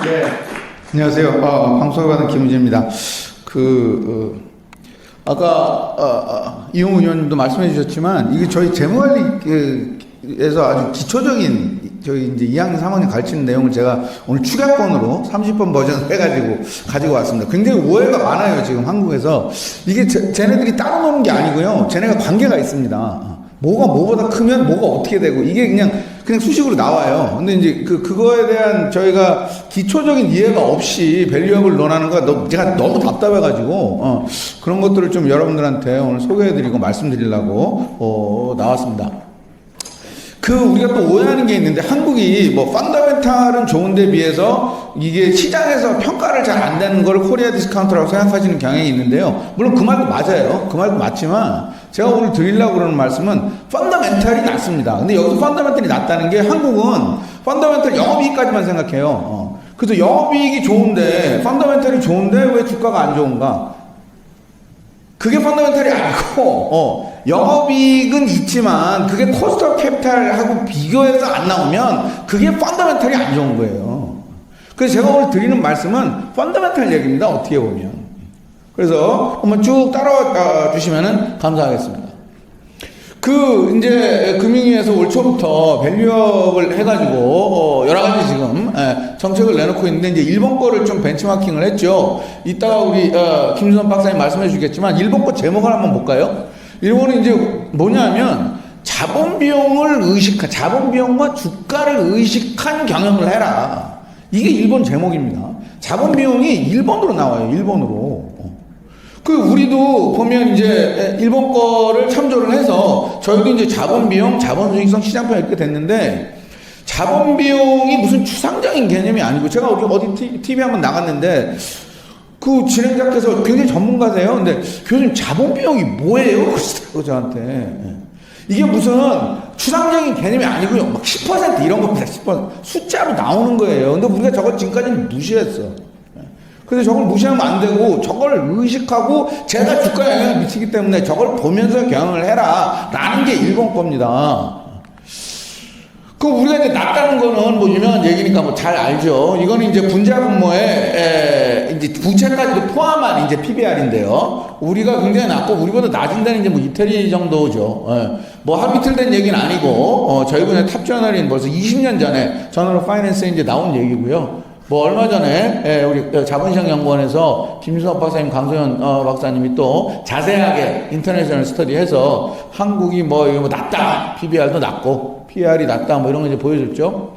네, 안녕하세요. 방송을 받은 김은지입니다. 아까 이용우 의원님도 말씀해 주셨지만 이게 저희 재무관리에서 아주 기초적인 저희 이제 2학년, 3학년 가르치는 내용을 제가 오늘 축약본으로 30번 버전을 해가지고 가지고 왔습니다. 굉장히 오해가 많아요, 지금 한국에서. 이게 쟤네들이 따로 노는 게 아니고요. 쟤네가 관계가 있습니다. 뭐가 뭐보다 크면 뭐가 어떻게 되고 이게 그냥 수식으로 나와요. 근데 이제 그거에 대한 저희가 기초적인 이해가 없이 밸류업을 논하는 거 제가 너무 답답해가지고 그런 것들을 좀 여러분들한테 오늘 소개해드리고 말씀드리려고 나왔습니다. 우리가 또 오해하는 게 있는데 한국이 뭐 펀더멘탈은 좋은데 비해서 이게 시장에서 평가를 잘 안 되는 걸 코리아 디스카운트라고 생각하시는 경향이 있는데요. 물론 그 말도 맞아요. 그 말도 맞지만 제가 오늘 드리려고 그러는 말씀은 펀더멘탈이 낮습니다. 근데 여기서 펀더멘탈이 낮다는 게 한국은 펀더멘탈 영업이익까지만 생각해요. 그래서 영업이익이 좋은데 펀더멘탈이 좋은데 왜 주가가 안 좋은가? 그게 펀더멘탈이 아니고 영업이익은 있지만 그게 코스트 오브 캐피탈하고 비교해서 안 나오면 그게 펀더멘탈이 안 좋은 거예요. 그래서 제가 오늘 드리는 말씀은 펀더멘탈 얘기입니다. 어떻게 보면. 그래서 한번 쭉 따라와 주시면 감사하겠습니다. 이제 금융위에서 올 초부터 밸류업을 해가지고 여러 가지 지금 정책을 내놓고 있는데 이제 일본 거를 좀 벤치마킹을 했죠. 이따가 우리 김준선 박사님 말씀해 주겠지만 일본 거 제목을 한번 볼까요? 일본은 이제 뭐냐면 자본 비용과 주가를 의식한 경영을 해라. 이게 일본 제목입니다. 자본 비용이 일본으로 나와요. 일본으로. 우리도 보면 이제 일본 거를 참조를 해서 저희도 이제 자본비용, 자본수익성 시장평 이렇게 됐는데 자본비용이 무슨 추상적인 개념이 아니고 제가 어디 TV 한번 나갔는데 진행자께서 굉장히 전문가세요. 근데 교수님 자본비용이 뭐예요? 그러시더라고요, 저한테. 이게 무슨 추상적인 개념이 아니고요. 막 10% 이런 겁니다. 10% 숫자로 나오는 거예요. 근데 우리가 저걸 지금까지는 무시했어. 그래서 저걸 무시하면 안 되고 저걸 의식하고 제가 주가에 영향을 미치기 때문에 저걸 보면서 경영을 해라 라는 게 일본 겁니다. 우리가 이제 낮다는 거는 뭐 유명한 얘기니까 뭐 잘 알죠. 이거는 이제 분자 분모에 이제 부채까지도 포함한 이제 PBR인데요. 우리가 굉장히 낮고 우리보다 낮은 데는 이제 뭐 이태리 정도죠. 뭐 하루 이틀 된 얘기는 아니고 저희분의 탑저널인 벌써 20년 전에 저널 오브 파이낸스에 이제 나온 얘기고요. 뭐 얼마 전에 우리 자본시장연구원에서 김수섭 박사님, 강소연 박사님이 또 자세하게 인터내셔널 스터디해서 한국이 뭐 이거 뭐 낮다, PBR도 낮고 PR이 낮다 뭐 이런 거 이제 보여줬죠.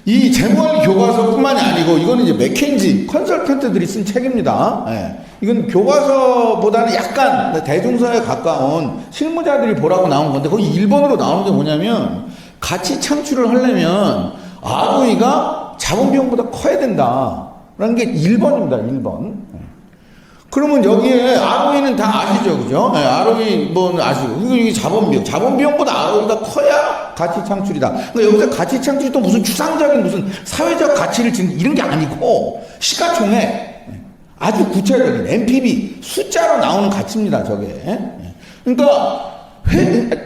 이 재무관리 교과서뿐만이 아니고 이거는 이제 맥켄지 컨설턴트들이 쓴 책입니다. 이건 교과서보다는 약간 대중서에 가까운 실무자들이 보라고 나온 건데 거기 일본어로 나오는 게 뭐냐면 가치 창출을 하려면 ROE가 자본비용보다 커야 된다. 라는 게 1번입니다. 1번. 그러면 여기에 ROE는 다 아시죠? 그죠? ROE 뭐 아시고. 이게 자본비용. 자본비용보다 ROE가 커야 가치 창출이다. 그러니까 여기서 가치 창출이 또 무슨 추상적인 무슨 사회적 가치를 지금 이런 게 아니고 시가총액. 아주 구체적인 NPV 숫자로 나오는 가치입니다. 저게. 그러니까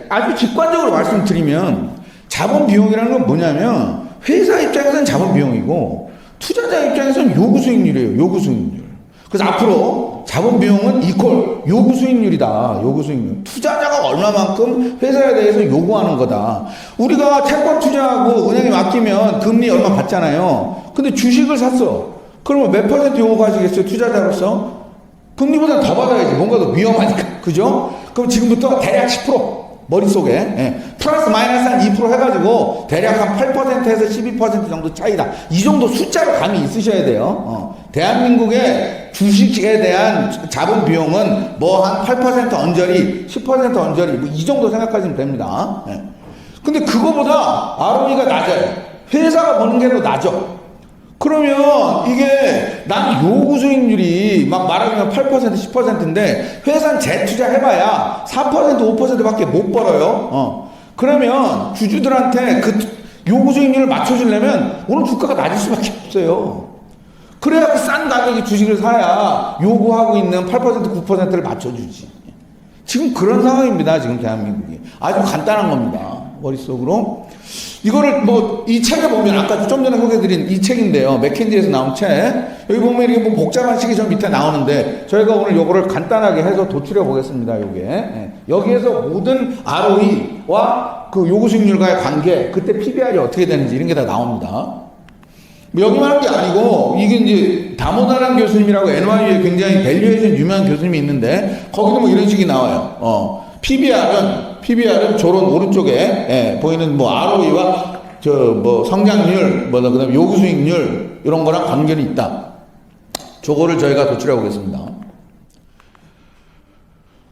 아주 직관적으로 말씀드리면 자본비용이라는 건 뭐냐면 회사 입장에서는 자본비용이고 투자자 입장에서는 요구수익률이에요. 요구수익률. 그래서 앞으로 자본비용은 이퀄 요구수익률이다. 요구수익률. 투자자가 얼마만큼 회사에 대해서 요구하는 거다. 우리가 채권 투자하고 은행에 맡기면 금리 얼마 받잖아요. 근데 주식을 샀어. 그러면 몇 % 요구하시겠어요? 투자자로서? 금리보다 더 받아야지. 뭔가 더 위험하니까. 그죠? 그럼 지금부터 대략 10% 머릿속에 플러스 마이너스 한 2% 해가지고 대략 한 8%에서 12% 정도 차이다. 이 정도 숫자로 감이 있으셔야 돼요. 대한민국의 주식에 대한 자본 비용은 뭐 한 8% 언저리, 10% 언저리 뭐 이 정도 생각하시면 됩니다. 근데 그거보다 ROE가 낮아요. 회사가 버는 게 더 낮죠. 그러면 이게 난 요구 수익률이 막 말하면 8% 10%인데 회사는 재투자 해봐야 4% 5%밖에 못 벌어요. 그러면 주주들한테 요구 수익률을 맞춰주려면 오늘 주가가 낮을 수밖에 없어요. 그래야 싼 가격의 주식을 사야 요구하고 있는 8% 9%를 맞춰주지. 지금 그런 상황입니다. 지금 대한민국이. 아주 간단한 겁니다. 머릿속으로. 이거를 뭐 이 책에 보면 아까 좀 전에 소개해드린 이 책인데요. 맥킨지에서 나온 책. 여기 보면 이게 뭐 복잡한 식이 저 밑에 나오는데 저희가 오늘 요거를 간단하게 해서 도출해 보겠습니다. 요게. 예. 여기에서 모든 ROE와 그 요구 수익률과의 관계, 그때 PBR이 어떻게 되는지 이런 게 다 나옵니다. 뭐 여기만 한 게 아니고 이게 이제 다모다란 교수님이라고 NYU에 굉장히 밸류에이션 유명한 교수님이 있는데 거기도 뭐 이런 식이 나와요. PBR은 저런 오른쪽에 보이는 뭐 ROE와 저 뭐 성장률, 그다음에 요구 수익률 이런 거랑 관계는 있다. 저거를 저희가 도출해 보겠습니다.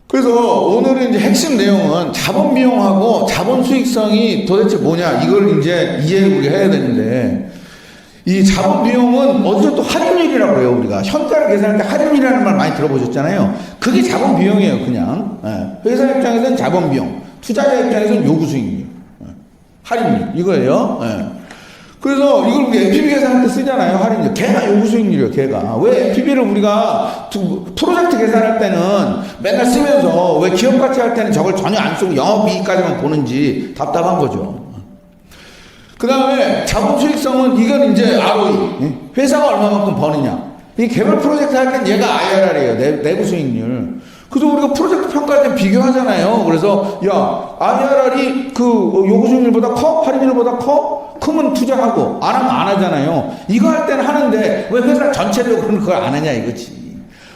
그래서 오늘은 이제 핵심 내용은 자본 비용하고 자본 수익성이 도대체 뭐냐 이걸 이제 이해를 해야 되는데 이 자본 비용은 어디서 또 할인율이라고 해요. 우리가 현가를 계산할 때 할인율이라는 말 많이 들어보셨잖아요. 그게 자본 비용이에요. 그냥 회사 입장에서는 자본 비용, 투자자 입장에서는 요구 수익률, 할인율 이거예요. 그래서 이걸 우리 NPV 계산할 때 쓰잖아요. 할인율. 걔가 요구 수익률이에요. 걔가. 왜 NPV를 우리가 프로젝트 계산할 때는 맨날 쓰면서 왜 기업 가치 할 때는 저걸 전혀 안 쓰고 영업이익까지만 보는지 답답한 거죠. 그 다음에 자본 수익성은 이건 이제 ROE. 회사가 얼마만큼 버느냐. 이 개발 프로젝트 할 땐 얘가 IRR이에요. 내부 수익률. 그래서 우리가 프로젝트 평가할 때 비교하잖아요. 그래서 야 IRR이 그 요구 수익률보다 커? 할인율보다 커? 크면 투자하고 안 하면 안 하잖아요. 이거 할 때는 하는데 왜 회사 전체적으로는 그걸 안 하냐 이거지.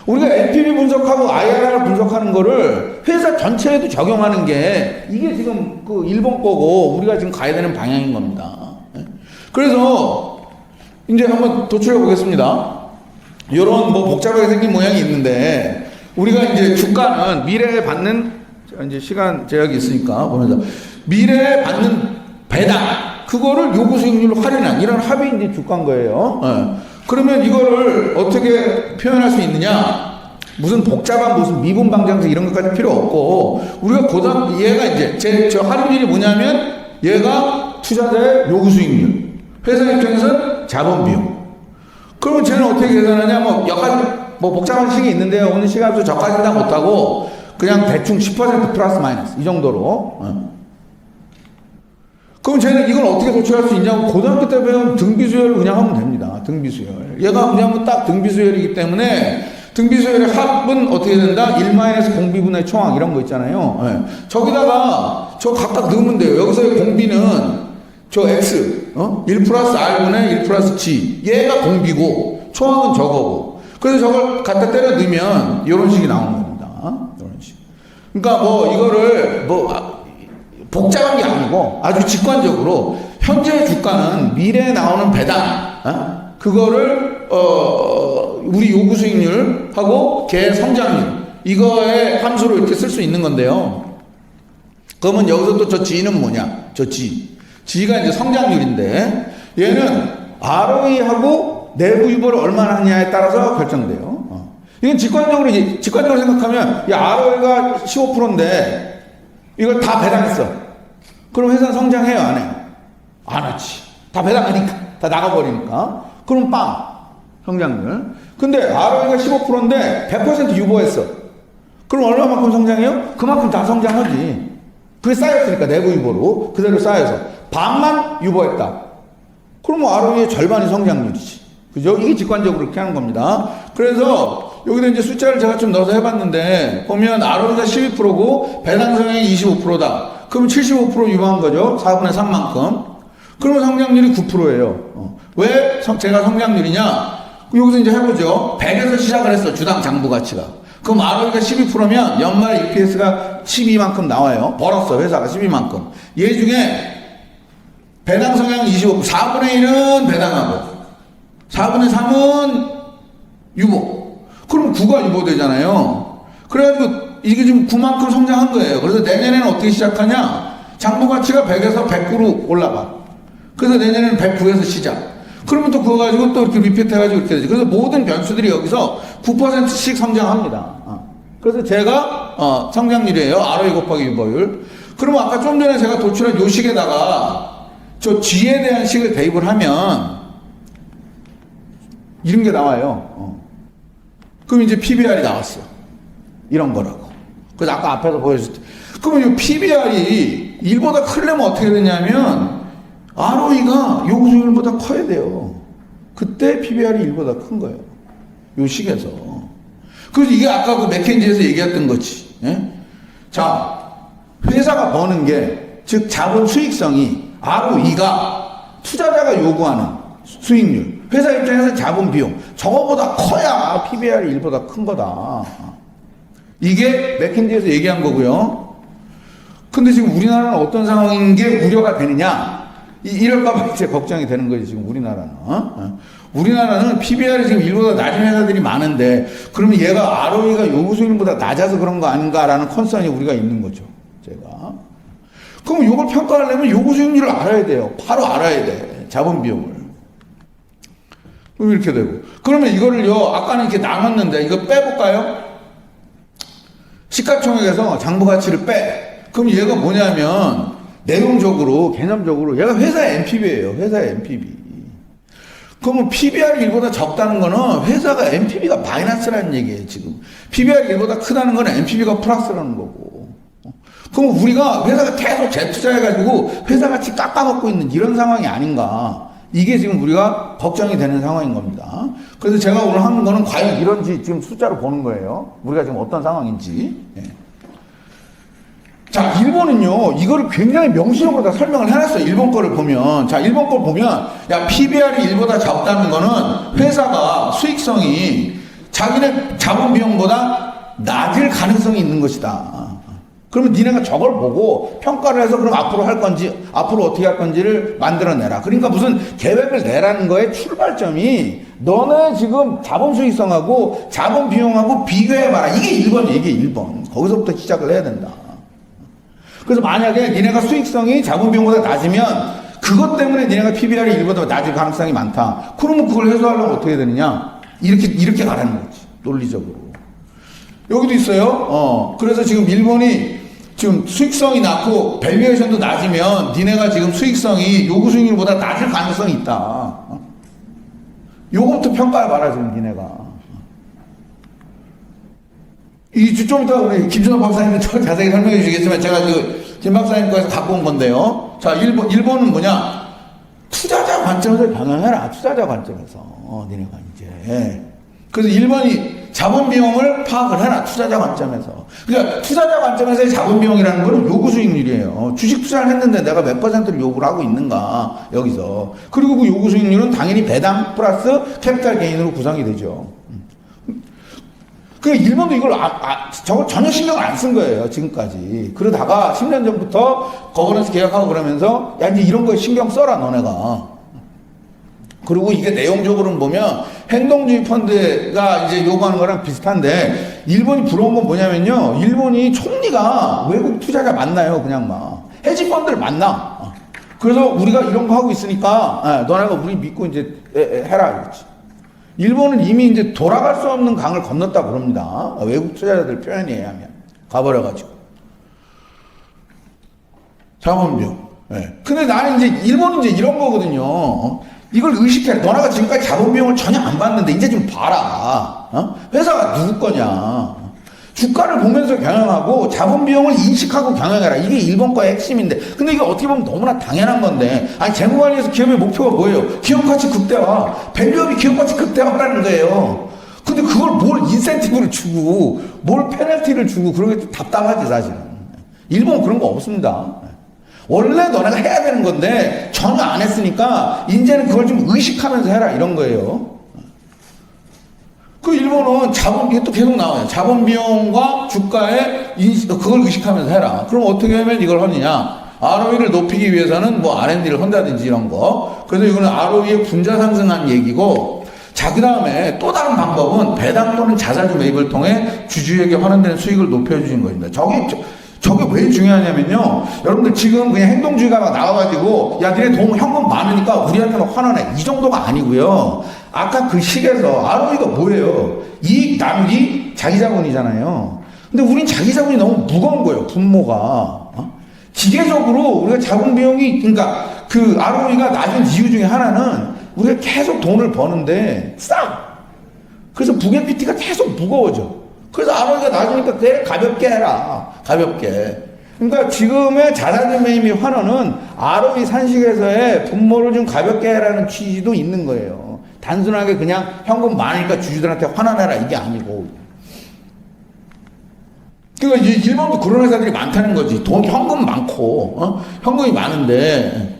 우리가 NPV 분석하고 IRR 분석하는 거를 회사 전체에도 적용하는 게 이게 지금 그 일본 거고 우리가 지금 가야 되는 방향인 겁니다. 그래서 이제 한번 도출해 보겠습니다. 이런 뭐 복잡하게 생긴 모양이 있는데 우리가 이제 주가는 미래에 받는 이제 시간 제약이 있으니까 보면서 미래에 받는 배당 그거를 요구 수익률로 할인한 이런 합이 이제 주가인 거예요. 그러면 이거를 어떻게 표현할 수 있느냐? 무슨 복잡한 무슨 미분 방정식 이런 것까지 필요 없고 우리가 얘가 이제 저 할인율이 뭐냐면 얘가 투자자의 요구 수익률, 회사 입장에서는 자본 비용. 그러면 쟤는 어떻게 계산하냐? 뭐 여기까지 뭐 복잡한 식이 있는데요. 오늘 시간도 저까지 다 못하고 그냥 대충 10% 플러스 마이너스 이 정도로. 그럼 쟤는 이걸 어떻게 도출할 수 있냐고 고등학교 때 배운 등비수열을 그냥 하면 됩니다. 등비수열. 얘가 그냥 딱 등비수열이기 때문에 등비수열의 합은 어떻게 된다? 1 공비분의 총합 이런 거 있잖아요. 저기다가 저 각각 넣으면 돼요. 여기서의 공비는 저 X, 1 플러스 R분의 1 플러스 G. 얘가 공비고 총합은 저거고. 그래서 저걸 갖다 때려 넣으면 이런 식이 나오는 겁니다. 이런 식. 그러니까 뭐 이거를 뭐 복잡한 게 아니고 아주 직관적으로 현재 주가는 미래에 나오는 배당 그거를 우리 요구 수익률하고 개 성장률 이거의 함수로 이렇게 쓸 수 있는 건데요. 그러면 여기서 또 저 G는 뭐냐? 저 G가 이제 성장률인데 얘는 ROE하고 내부 유보를 얼마나 하냐에 따라서 결정돼요. 이건 직관적으로 생각하면 야 ROE가 15%인데 이걸 다 배당했어. 그럼 회사는 성장해요, 안 해요? 안 하지. 다 배당하니까. 다 나가버리니까. 그럼 빵. 성장률. 근데 ROE가 15%인데 100% 유보했어. 그럼 얼마만큼 성장해요? 그만큼 다 성장하지. 그게 쌓였으니까 내부 유보로. 그대로 쌓여서. 반만 유보했다. 그러면 ROE의 절반이 성장률이지. 그죠? 이게 직관적으로 그렇게 하는 겁니다. 그래서 여기다 이제 숫자를 제가 좀 넣어서 해봤는데 보면 ROE가 12%고 배당 성향이 25%다. 그럼 75% 유보한 거죠. 4분의 3만큼. 그러면 성장률이 9%예요. 왜 제가 성장률이냐? 여기서 이제 해보죠. 100에서 시작을 했어. 주당 장부 가치가. 그럼 ROE가 12%면 연말 EPS가 12만큼 나와요. 벌었어. 회사가 12만큼. 얘 중에 배당 성향 25%. 4분의 1은 배당하고 4분의 3은 유보. 그럼 9가 유보되잖아요. 그래가지고 이게 지금 9만큼 성장한 거예요. 그래서 내년에는 어떻게 시작하냐? 장부 가치가 100에서 109로 올라가. 그래서 내년에는 109에서 시작. 그러면 또 그거 가지고 또 이렇게 리피트 해가지고 이렇게 되지. 그래서 모든 변수들이 여기서 9%씩 성장합니다. 그래서 제가 성장률이에요. ROE 곱하기 유보율. 그러면 아까 좀 전에 제가 도출한 요 식에다가 저 G에 대한 식을 대입을 하면 이런 게 나와요. 그럼 이제 PBR이 나왔어. 이런 거라고. 그래서 아까 앞에서 보여줬을 때. 그러면 이 PBR이 1보다 크려면 어떻게 되냐면 ROE가 요구 수익률보다 커야 돼요. 그때 PBR이 1보다 큰 거예요. 요 식에서. 그래서 이게 아까 그 맥켄지에서 얘기했던 거지. 예? 자, 회사가 버는 게, 즉 자본 수익성이 ROE가 투자자가 요구하는 수익률, 회사 입장에서 자본 비용, 저거보다 커야 PBR이 1보다 큰 거다. 이게 맥켄지에서 얘기한 거고요. 근데 지금 우리나라는 어떤 상황인 게 우려가 되느냐? 이럴까봐 이제 걱정이 되는 거지, 지금 우리나라는. 우리나라는 PBR이 지금 1보다 낮은 회사들이 많은데, 그러면 얘가 ROE가 요구 수익률보다 낮아서 그런 거 아닌가라는 컨설이 우리가 있는 거죠, 제가. 그럼 요걸 평가하려면 요구 수익률을 알아야 돼요. 바로 알아야 돼. 자본 비용을. 그럼 이렇게 되고. 그러면 이거를요, 아까는 이렇게 나눴는데, 이거 빼볼까요? 시가총액에서 장부 가치를 빼. 그럼 얘가 뭐냐면, 내용적으로, 개념적으로, 얘가 회사의 NPV예요. 회사의 NPV. 그러면 PBR이 1보다 적다는 거는 회사가 NPV가 마이너스라는 얘기예요, 지금. PBR이 1보다 크다는 거는 NPV가 플러스라는 거고. 그럼 우리가 회사가 계속 재투자해가지고 회사 가치 깎아먹고 있는 이런 상황이 아닌가. 이게 지금 우리가 걱정이 되는 상황인 겁니다. 그래서 제가 오늘 하는 거는 과연 이런지 지금 숫자로 보는 거예요. 우리가 지금 어떤 상황인지. 예. 자, 일본은요, 이거를 굉장히 명시적으로 다 설명을 해놨어요. 일본 거를 보면. 자, 일본 걸 보면, 야, PBR이 1보다 적다는 거는 회사가 수익성이 자기네 자본 비용보다 낮을 가능성이 있는 것이다. 그러면 니네가 저걸 보고 평가를 해서 그럼 앞으로 할 건지, 앞으로 어떻게 할 건지를 만들어내라. 그러니까 무슨 계획을 내라는 거의 출발점이 너네 지금 자본 수익성하고 자본 비용하고 비교해봐라. 이게 1번이에요. 이게 1번. 거기서부터 시작을 해야 된다. 그래서 만약에 니네가 수익성이 자본 비용보다 낮으면 그것 때문에 니네가 PBR이 1보다 낮을 가능성이 많다. 그러면 그걸 해소하려면 어떻게 되느냐? 이렇게 가라는 거지. 논리적으로. 여기도 있어요. 그래서 지금 일본이 지금 수익성이 낮고 밸류에이션도 낮으면 니네가 지금 수익성이 요구 수익률보다 낮을 가능성이 있다. 요거부터 평가해봐라, 지금 니네가. 좀 이따 우리 김준호 박사님이 더 자세히 설명해 주시겠지만 제가 김 박사님 거에서 갖고 온 건데요. 자, 일본은 뭐냐? 투자자 관점에서 경영해라. 투자자 관점에서. 니네가 이제. 그래서 일본이 자본 비용을 파악을 해라. 투자자 관점에서. 그러니까 투자자 관점에서의 자본 비용이라는 거는 요구 수익률이에요. 주식 투자를 했는데 내가 몇 %를 요구를 하고 있는가, 여기서. 그리고 그 요구 수익률은 당연히 배당 플러스 캐피탈 게인으로 구성이 되죠. 그 일본도 이걸 저거 전혀 신경을 안 쓴 거예요, 지금까지. 그러다가 10년 전부터 거버넌스 계약하고 그러면서 야, 이제 이런 거에 신경 써라, 너네가. 그리고 이게 내용적으로는 보면 행동주의 펀드가 이제 요구하는 거랑 비슷한데, 일본이 부러운 건 뭐냐면요, 일본이 총리가 외국 투자자 만나요. 그냥 막 해지 펀드를 만나. 그래서 우리가 이런 거 하고 있으니까 너네가 우리 믿고 이제 해라, 이거지. 일본은 이미 이제 돌아갈 수 없는 강을 건넜다 그럽니다. 외국 투자자들 표현에 의하면. 가버려가지고. 자본 비용. 근데 나는 이제 일본은 이제 이런 거거든요. 이걸 의식해. 너네가 지금까지 자본 비용을 전혀 안 받는데 이제 좀 봐라. 회사가 누구 거냐. 주가를 보면서 경영하고 자본 비용을 인식하고 경영해라. 이게 일본 거의 핵심인데. 근데 이게 어떻게 보면 너무나 당연한 건데. 아니, 재무관리에서 기업의 목표가 뭐예요? 기업 가치 극대화. 밸류업이 기업 가치 극대화라는 거예요. 근데 그걸 뭘 인센티브를 주고, 뭘 페널티를 주고, 그런 게 좀 답답하지, 사실은. 일본은 그런 거 없습니다. 원래 너네가 해야 되는 건데, 전혀 안 했으니까, 이제는 그걸 좀 의식하면서 해라. 이런 거예요. 그 일본은 이게 또 계속 나와요. 자본 비용과 주가의 그걸 의식하면서 해라. 그럼 어떻게 하면 이걸 하느냐? ROE를 높이기 위해서는 뭐 R&D를 한다든지 이런 거. 그래서 이거는 ROE의 분자 상승한 얘기고, 자, 그 다음에 또 다른 방법은 배당 또는 자사주 매입을 통해 주주에게 환원되는 수익을 높여주는 것입니다. 저게 왜 중요하냐면요. 여러분들 지금 그냥 행동주의가 막 나와가지고, 야, 니네 현금 많으니까 우리한테는 환원해. 이 정도가 아니고요. 아까 그 식에서 ROE가 뭐예요? 이익 나누기 자기 자본이잖아요. 근데 우린 자기 자본이 너무 무거운 거예요. 분모가. 기계적으로 우리가 자본 비용이, 그러니까 그 ROE가 낮은 이유 중에 하나는 우리가 계속 돈을 버는데 싸. 그래서 부개피티가 계속 무거워져. 그래서 ROE가 낮으니까 그래, 가볍게 해라. 가볍게. 그러니까 지금의 자사주 매입 및 환원은 ROE 산식에서의 분모를 좀 가볍게 해라는 취지도 있는 거예요. 단순하게 그냥 현금 많으니까 주주들한테 환원해라 이게 아니고. 그러니까 일본도 그런 회사들이 많다는 거지. 현금 많고, 현금이 많은데.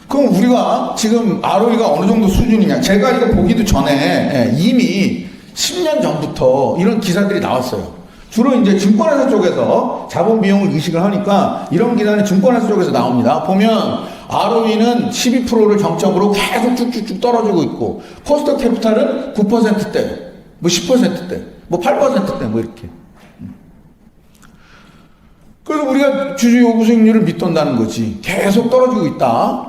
그럼 우리가 지금 ROE가 어느 정도 수준이냐. 제가 이거 보기도 전에 이미 10년 전부터 이런 기사들이 나왔어요. 주로 이제 증권회사 쪽에서 자본 비용을 의식을 하니까 이런 기사는 증권회사 쪽에서 나옵니다. 보면 ROE는 12%를 정점으로 계속 쭉쭉쭉 떨어지고 있고, 코스트 캐피탈은 9%대, 뭐 10%대, 뭐 8%대, 뭐 이렇게. 그래서 우리가 주주 요구 수익률을 밑돈다는 거지. 계속 떨어지고 있다.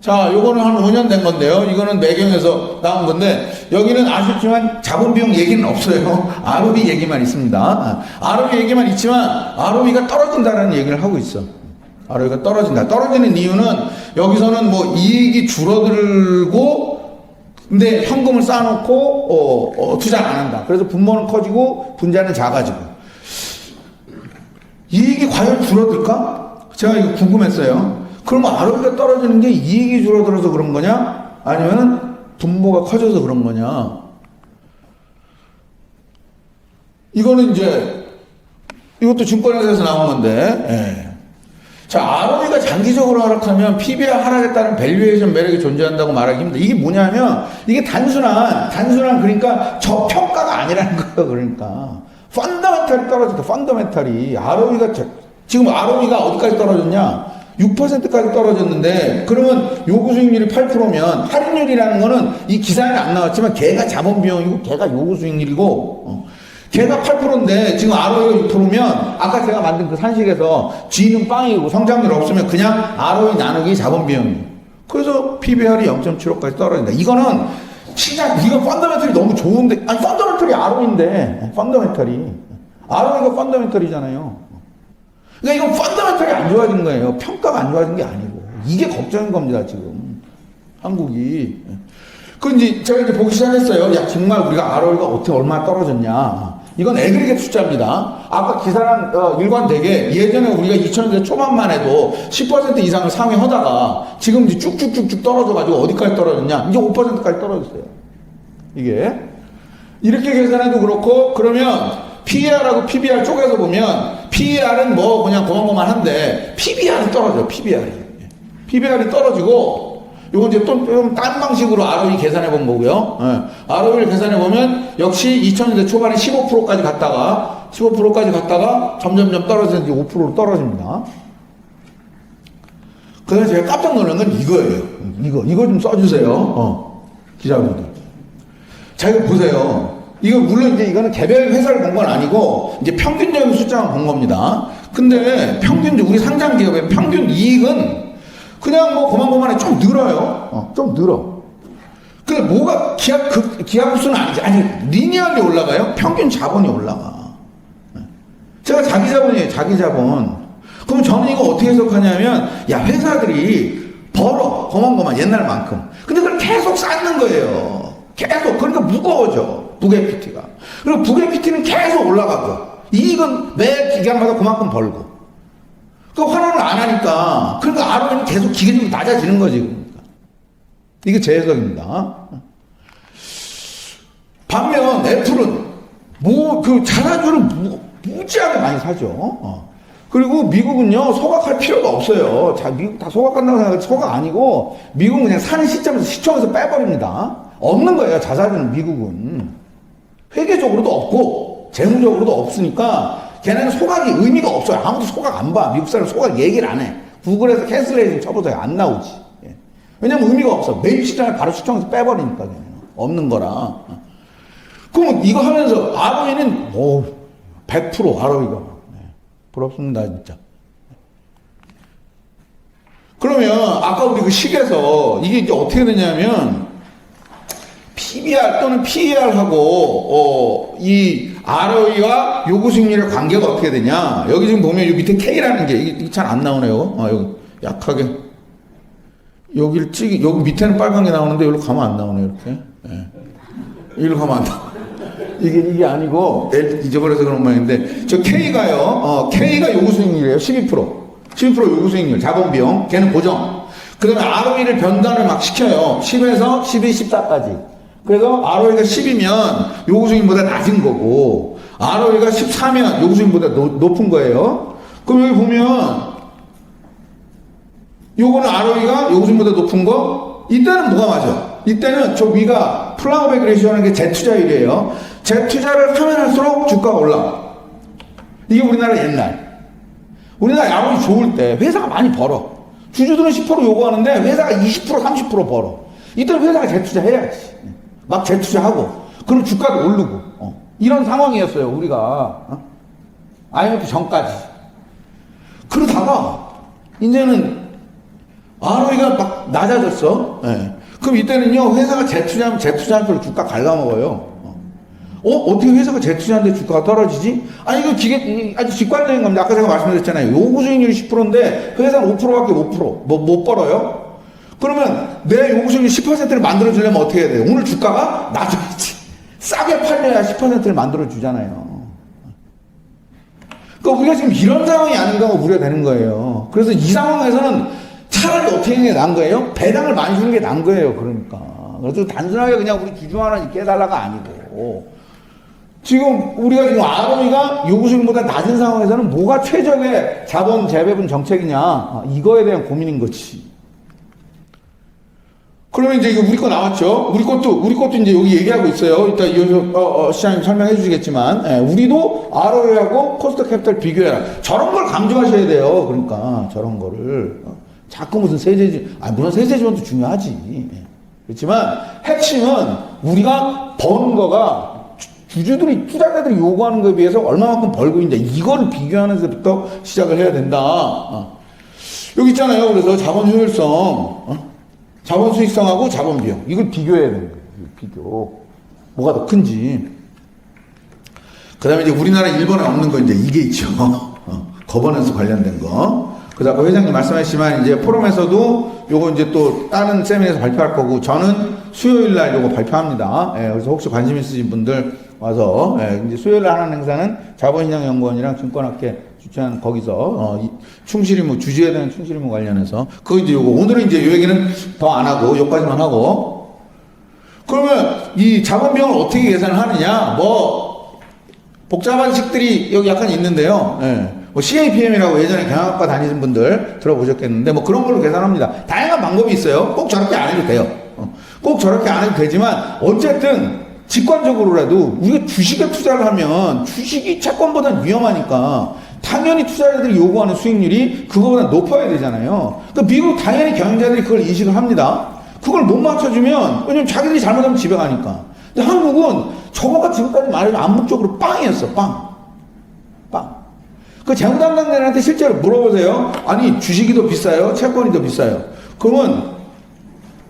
자, 요거는 한 5년 된 건데요. 이거는 매경에서 나온 건데, 여기는 아쉽지만 자본 비용 얘기는 없어요. ROE 얘기만 있습니다. ROE 얘기만 있지만, ROE가 떨어진다라는 얘기를 하고 있어. ROE가 떨어진다. 떨어지는 이유는, 여기서는 뭐 이익이 줄어들고, 근데 현금을 쌓아놓고, 투자 안 한다. 그래서 분모는 커지고, 분자는 작아지고. 이익이 과연 줄어들까? 제가 이거 궁금했어요. 그러면 ROE가 떨어지는 게 이익이 줄어들어서 그런 거냐? 아니면 분모가 커져서 그런 거냐? 이거는 이제 이것도 증권회사에서 나온 건데, 자, ROE가 장기적으로 하락하면 PBR 하락했다는 밸류에이션 매력이 존재한다고 말하기 힘들다. 이게 뭐냐면 이게 단순한 그러니까 저평가가 아니라는 거예요. 그러니까 펀더멘탈이 떨어졌다. 펀더멘탈이 지금 ROE가 어디까지 떨어졌냐? 6%까지 떨어졌는데, 그러면 요구 수익률이 8%면 할인율이라는 거는 이 기사에는 안 나왔지만 걔가 자본 비용이고 걔가 요구 수익률이고, 걔가 8%인데 지금 ROE가 6%면 아까 제가 만든 그 산식에서 G는 빵이고 성장률 없으면 그냥 ROE 나누기 자본 비용이에요. 그래서 PBR이 0.75까지 떨어진다. 이거는 진짜 이거 펀더멘털이 너무 좋은데, 아니 펀더멘털이 ROE인데, ROE가 펀더멘털이잖아요. 그러니까 이건 펀더멘털이 안 좋아진 거예요. 평가가 안 좋아진 게 아니고. 이게 걱정인 겁니다, 지금. 한국이. 이제 제가 이제 보기 시작했어요. 야, 정말 우리가 ROE가 어떻게 얼마나 떨어졌냐. 이건 애그리게이트 숫자입니다. 아까 기사랑 일관되게 예전에 우리가 2000년대 초반만 해도 10% 이상을 상회하다가 지금 이제 쭉쭉쭉쭉 떨어져가지고 어디까지 떨어졌냐. 이제 5%까지 떨어졌어요. 이게. 이렇게 계산해도 그렇고, 그러면 PER하고 PBR 쪽에서 보면 PER은 뭐 그냥 고만고만한데 PBR이 떨어져요. PBR이 떨어지고, 요거 이제 좀 딴 방식으로 ROE 계산해 본 거고요. ROE를 계산해 보면 역시 2000년대 초반에 15%까지 갔다가 점점점 떨어져서 이제 5%로 떨어집니다. 그래서 제가 깜짝 놀란 건 이거예요. 이거 좀 써주세요. 기자분들. 자, 이거 보세요. 이거 물론 이제 이거는 개별 회사를 본 건 아니고 이제 평균적인 숫자만 본 겁니다. 근데 우리 상장 기업의 평균 이익은 그냥 뭐 고만고만해 좀 늘어요. 좀 늘어. 근데 뭐가 기하급수는 아니지. 아니 리니어리 올라가요. 평균 자본이 올라가. 제가 자기 자본. 그럼 저는 이거 어떻게 해석하냐면, 야, 회사들이 벌어 고만고만 옛날만큼. 근데 그걸 계속 쌓는 거예요. 계속. 그러니까 무거워져. 북에퀴티가. 그리고 북에퀴티는 계속 올라가고, 이익은 매 기간마다 그만큼 벌고. 그 환원을 안 하니까, 그러니까 ROE는 계속 기계적으로 낮아지는 거지. 그러니까. 이게 제 해석입니다. 반면 애플은 자사주를 무지하게 많이 사죠. 그리고 미국은요, 소각할 필요가 없어요. 자, 미국 다 소각한다고 생각하면 소각 아니고, 미국은 그냥 사는 시점에서 시청에서 빼버립니다. 없는 거예요, 자사주는 미국은. 회계적으로도 없고 재무적으로도 없으니까 걔네는 소각이 의미가 없어요. 아무도 소각 안 봐. 미국 사람 소각 얘기를 안 해. 구글에서 캔슬레이션 쳐보세요. 안 나오지. 왜냐면 의미가 없어. 매일 시장을 바로 시청에서 빼버리니까 걔네는. 없는 거라. 그럼 이거 하면서 ROE는 100% ROE가 부럽습니다, 진짜. 그러면 아까 우리 그 식에서 이게 이제 어떻게 되냐면 PBR 또는 PER하고 이 ROE와 요구 수익률의 관계가 어떻게 되냐? 여기 지금 보면 이 밑에 K라는 게 이게 잘 안 나오네요. 여기 약하게 여기 밑에는 빨간 게 나오는데 여기로 가면 안 나오네요. 이렇게. 여기로 가면 안 나와. 이게 아니고, 잊어버려서 그런 모양인데, 저 K가요, K가 요구 수익률이에요. 12%. 12% 요구 수익률, 자본 비용. 걔는 고정. 그 다음에 ROE를 변단을 막 시켜요. 10에서 12, 14까지. 그래서 ROE가 10이면 요구 수익률보다 낮은 거고, ROE가 14면 요구 수익률보다 높은 거예요. 그럼 여기 보면, 요거는 ROE가 요구 수익률보다 높은 거, 이때는 뭐가 맞아? 이때는 저 위가 플라워백 레이시오라는 게 재투자율이에요. 재투자를 하면 할수록 주가가 올라. 이게 우리나라 옛날. 우리나라 야구이 좋을 때 회사가 많이 벌어. 주주들은 10% 요구하는데 회사가 20% 30% 벌어. 이때는 회사가 재투자해야지. 막 재투자하고. 그럼 주가도 오르고. 이런 상황이었어요. 우리가. IMF 전까지. 그러다가 이제는 ROE가 막 낮아졌어. 네. 그럼 이때는요, 회사가 재투자하면 재투자한 대로 주가 갉아먹어요. 어떻게 회사가 재투자하는데 주가가 떨어지지? 아니, 이거 아주 직관적인 겁니다. 아까 제가 말씀드렸잖아요. 요구 수익률이 10%인데 회사는 5%밖에 못 벌어요? 그러면 내 요구 수익률 10%를 만들어주려면 어떻게 해야 돼요? 오늘 주가가 낮아야지. 싸게 팔려야 10%를 만들어주잖아요. 그러니까 우리가 지금 이런 상황이 아닌가 우려가 되는 거예요. 그래서 이 상황에서는 차라리 어떻게 하는 게 나은 거예요? 배당을 많이 주는 게 나은 거예요. 그러니까. 그래서 단순하게 그냥 우리 주주 하나 있게 해달라가 아니고. 지금 우리가 지금 ROE가 요구 수익보다 낮은 상황에서는 뭐가 최적의 자본 재배분 정책이냐. 이거에 대한 고민인 거지. 그러면 이제 이거 우리 거 나왔죠? 우리 것도 이제 여기 얘기하고 있어요. 이따 시장님 설명해 주시겠지만, 우리도 ROE하고 코스트 캐피탈 비교해라. 저런 걸 강조하셔야 돼요. 그러니까, 저런 거를. 자꾸 무슨 물론 세제 지원도 중요하지. 그렇지만 핵심은 우리가 버는 거가 주주들이, 투자자들이 요구하는 거에 비해서 얼마만큼 벌고 있는데 이거를 비교하는 데부터 시작을 해야 된다. 여기 있잖아요. 그래서 자본 효율성, 자본 수익성하고 자본 비용. 이걸 비교해야 되는 거예요. 비교. 뭐가 더 큰지. 그 다음에 이제 우리나라, 일본에 없는 거 이제 이게 있죠. 거버넌스 관련된 거. 그래서 아까 회장님 말씀하셨지만 이제 포럼에서도 요거 이제 또 다른 세미나에서 발표할 거고 저는 수요일 날 요거 발표합니다. 그래서 혹시 관심 있으신 분들 와서 이제 수요일 날 하는 행사는 자본시장연구원이랑 증권학회 주최하는 거기서 충실의무 주주에 대한 충실의무 관련해서 그거 이제 요거 오늘은 이제 요 얘기는 더 안 하고 요까지만 하고 그러면 이 자본 비용을 어떻게 계산을 하느냐 뭐 복잡한 식들이 여기 약간 있는데요. 뭐 CAPM이라고 예전에 경영학과 다니신 분들 들어보셨겠는데 뭐 그런 걸로 계산합니다. 다양한 방법이 있어요. 꼭 저렇게 안 해도 돼요. 꼭 저렇게 안 해도 되지만 어쨌든 직관적으로라도 우리가 주식에 투자를 하면 주식이 채권보다는 위험하니까 당연히 투자자들이 요구하는 수익률이 그거보다 높아야 되잖아요. 그러니까 미국 당연히 경영자들이 그걸 인식을 합니다. 그걸 못 맞춰주면 왜냐면 자기들이 잘못하면 집에 가니까. 근데 한국은 저거가 지금까지 말하면 암묵적으로 빵이었어. 빵. 그 재무담당자한테 실제로 물어보세요. 아니 주식이 더 비싸요? 채권이 더 비싸요? 그러면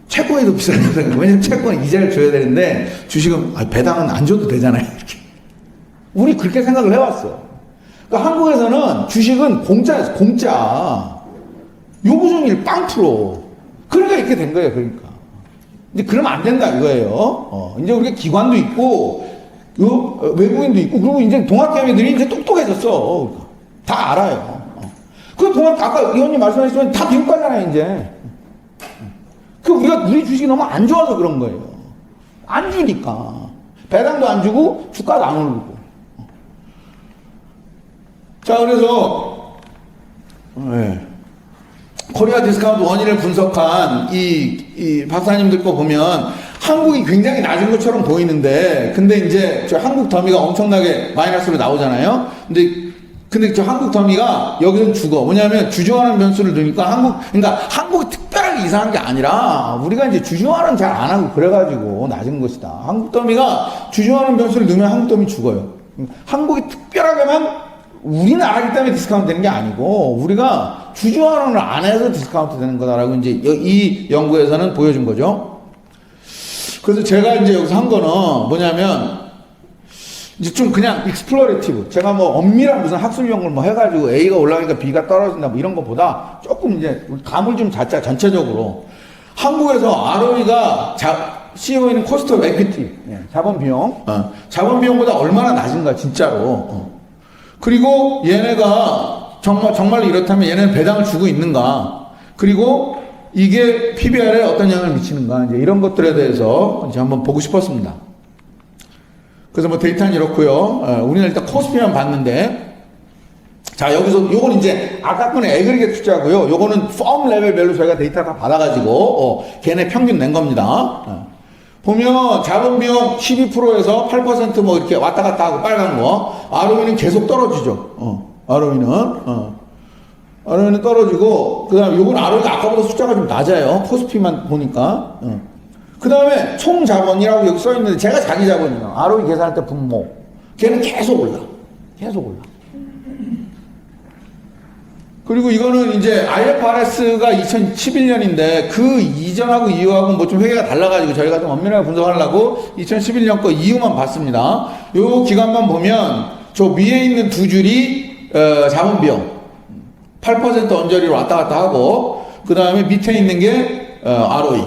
채권이 더 비싸요. 왜냐면 채권은 이자를 줘야 되는데 주식은 배당은 안 줘도 되잖아요. 이렇게. 우리 그렇게 생각을 해왔어. 그러니까 한국에서는 주식은 공짜였어. 공짜. 요구수익률 0%. 그러니까 이렇게 된 거예요. 그러니까. 이제 그러면 안 된다 이거예요. 이제 우리가 기관도 있고 외국인도 있고 그리고 이제 동학개미들이 이제 똑똑해졌어. 다 알아요. 그 동안 아까 의원님 말씀하셨지만 다 미국 가잖아요, 이제. 우리 주식이 너무 안 좋아서 그런 거예요. 안 주니까. 배당도 안 주고 주가도 안 오르고. 자, 그래서 코리아 디스카운트 원인을 분석한 이 박사님들 거 보면 한국이 굉장히 낮은 것처럼 보이는데 근데 이제 저 한국 더미가 엄청나게 마이너스로 나오잖아요. 근데 저 한국 더미가 여기서는 죽어. 뭐냐면 주주환원 변수를 두니까 그러니까 한국이 특별하게 이상한 게 아니라 우리가 이제 주주환원 잘 안 하고 그래가지고 낮은 것이다. 한국 더미가 주주환원 변수를 넣으면 한국 더미 죽어요. 한국이 특별하게만 우리나라기 때문에 디스카운트 되는 게 아니고 우리가 주주환원을 안 해서 디스카운트 되는 거다라고 이제 이 연구에서는 보여준 거죠. 그래서 제가 이제 여기서 한 거는 뭐냐면 이제 좀 그냥 익스플로레이티브. 제가 뭐 엄밀한 무슨 학술 연구를 뭐 해가지고 A가 올라가니까 B가 떨어진다 뭐 이런 것보다 조금 이제 감을 좀 잡자 전체적으로. 한국에서 ROE가 COE는 코스트 오브 에퀴티, 자본 비용. 자본 비용보다 얼마나 낮은가, 진짜로. 그리고 얘네가 정말로 이렇다면 얘네는 배당을 주고 있는가. 그리고 이게 PBR에 어떤 영향을 미치는가. 이제 이런 것들에 대해서 이제 한번 보고 싶었습니다. 그래서 뭐 데이터는 이렇고요. 우리는 일단 코스피만 봤는데, 자, 여기서, 요건 이제, 아까 거는 애그리게이트 투자고요. 요거는 펌 레벨별로 저희가 데이터 다 받아가지고, 걔네 평균 낸 겁니다. 보면, 자본비용 12%에서 8% 뭐 이렇게 왔다 갔다 하고 빨간 거, ROE는 계속 떨어지죠. ROE는 떨어지고, 그 다음에 요건 ROE가 아까보다 숫자가 좀 낮아요. 코스피만 보니까. 그 다음에 총 자본이라고 여기 써 있는데, 제가 자기 자본이에요. ROE 계산할 때 분모. 걔는 계속 올라. 계속 올라. 그리고 이거는 이제 IFRS가 2011년인데 그 이전하고 이후하고 뭐 좀 회계가 달라가지고 저희가 좀 엄밀하게 분석하려고 2011년 거 이후만 봤습니다. 요 기간만 보면 저 위에 있는 두 줄이 자본 비용 8% 언저리로 왔다 갔다 하고 그 다음에 밑에 있는 게 ROE.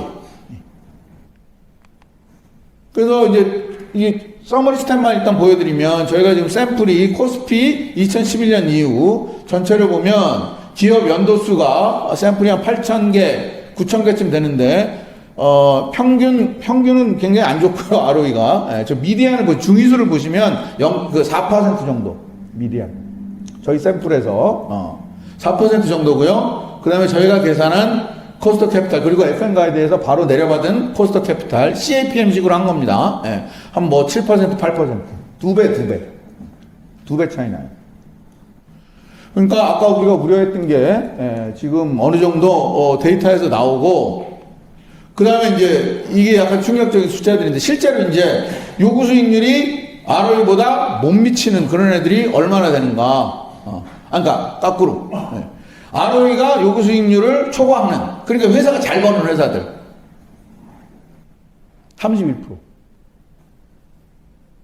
그래서 이제 이게 서머리 스탯만 일단 보여드리면 저희가 지금 샘플이 코스피 2011년 이후 전체를 보면 기업 연도수가 샘플이 한 8,000개, 9,000개쯤 되는데 평균은 굉장히 안 좋고요. ROE가. 저 미디안을 중위수를 보시면 4% 정도. 미디안. 저희 샘플에서 4% 정도고요. 그 다음에 저희가 계산한 코스트 캐피탈 그리고 FM 가이드에서 바로 내려받은 코스트 캐피탈 CAPM식으로 한 겁니다. 한 뭐 7%, 8%. 두 배 차이 나요. 그러니까 아까 우리가 우려했던 게 지금 어느 정도 데이터에서 나오고 그 다음에 이제 이게 약간 충격적인 숫자들인데 실제로 이제 요구 수익률이 ROE보다 못 미치는 그런 애들이 얼마나 되는가. 그러니까 거꾸로. ROE가 요구 수익률을 초과하는 그러니까 회사가 잘 버는 회사들 31%.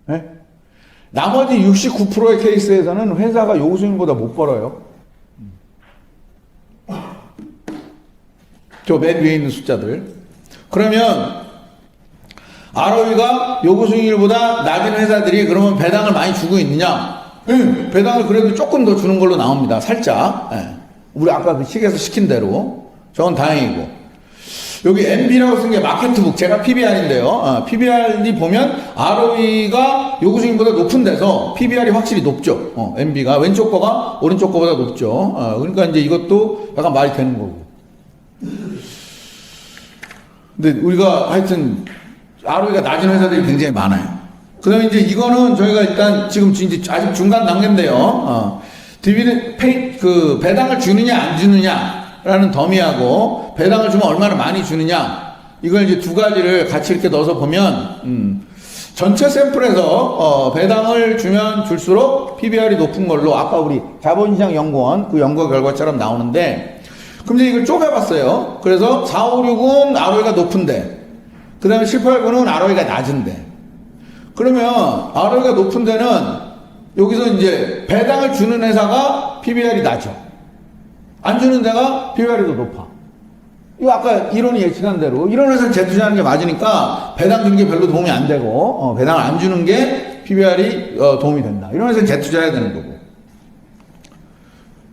네? 나머지 69%의 케이스에서는 회사가 요구 수익률보다 못 벌어요. 저 맨 위에 있는 숫자들. 그러면 ROE가 요구 수익률보다 낮은 회사들이 그러면 배당을 많이 주고 있느냐? 배당을 그래도 조금 더 주는 걸로 나옵니다. 살짝. 우리 아까 그 식에서 시킨 대로. 저건 다행이고. 여기 MB라고 쓴 게 마케트북. 제가 PBR인데요. PBR이 보면 ROE가 요구 수익률보다 높은 데서 PBR이 확실히 높죠. MB가 왼쪽 거가 오른쪽 거보다 높죠. 그러니까 이제 이것도 약간 말이 되는 거고. 근데 우리가 하여튼 ROE가 낮은 회사들이 굉장히 많아요. 그 다음에 이제 이거는 저희가 일단 지금 이제 아직 중간 단계인데요. 디비덴드 배당을 주느냐 안 주느냐라는 더미하고 배당을 주면 얼마나 많이 주느냐 이걸 이제 두 가지를 같이 이렇게 넣어서 보면 전체 샘플에서 배당을 주면 줄수록 PBR이 높은 걸로 아까 우리 자본시장 연구원 그 연구 결과처럼 나오는데 그럼 이제 이걸 쪼개봤어요. 그래서 4, 5, 6은 ROE가 높은데 그 다음에 7, 8, 9는 ROE가 낮은데 그러면 ROE가 높은 데는 여기서 이제 배당을 주는 회사가 PBR이 낮죠. 안 주는 데가 PBR이 더 높아. 이거 아까 이론이 예측한 대로 이런 회사는 재투자하는 게 맞으니까 배당 주는 게 별로 도움이 안 되고 배당을 안 주는 게 PBR이 도움이 된다. 이런 회사는 재투자해야 되는 거고.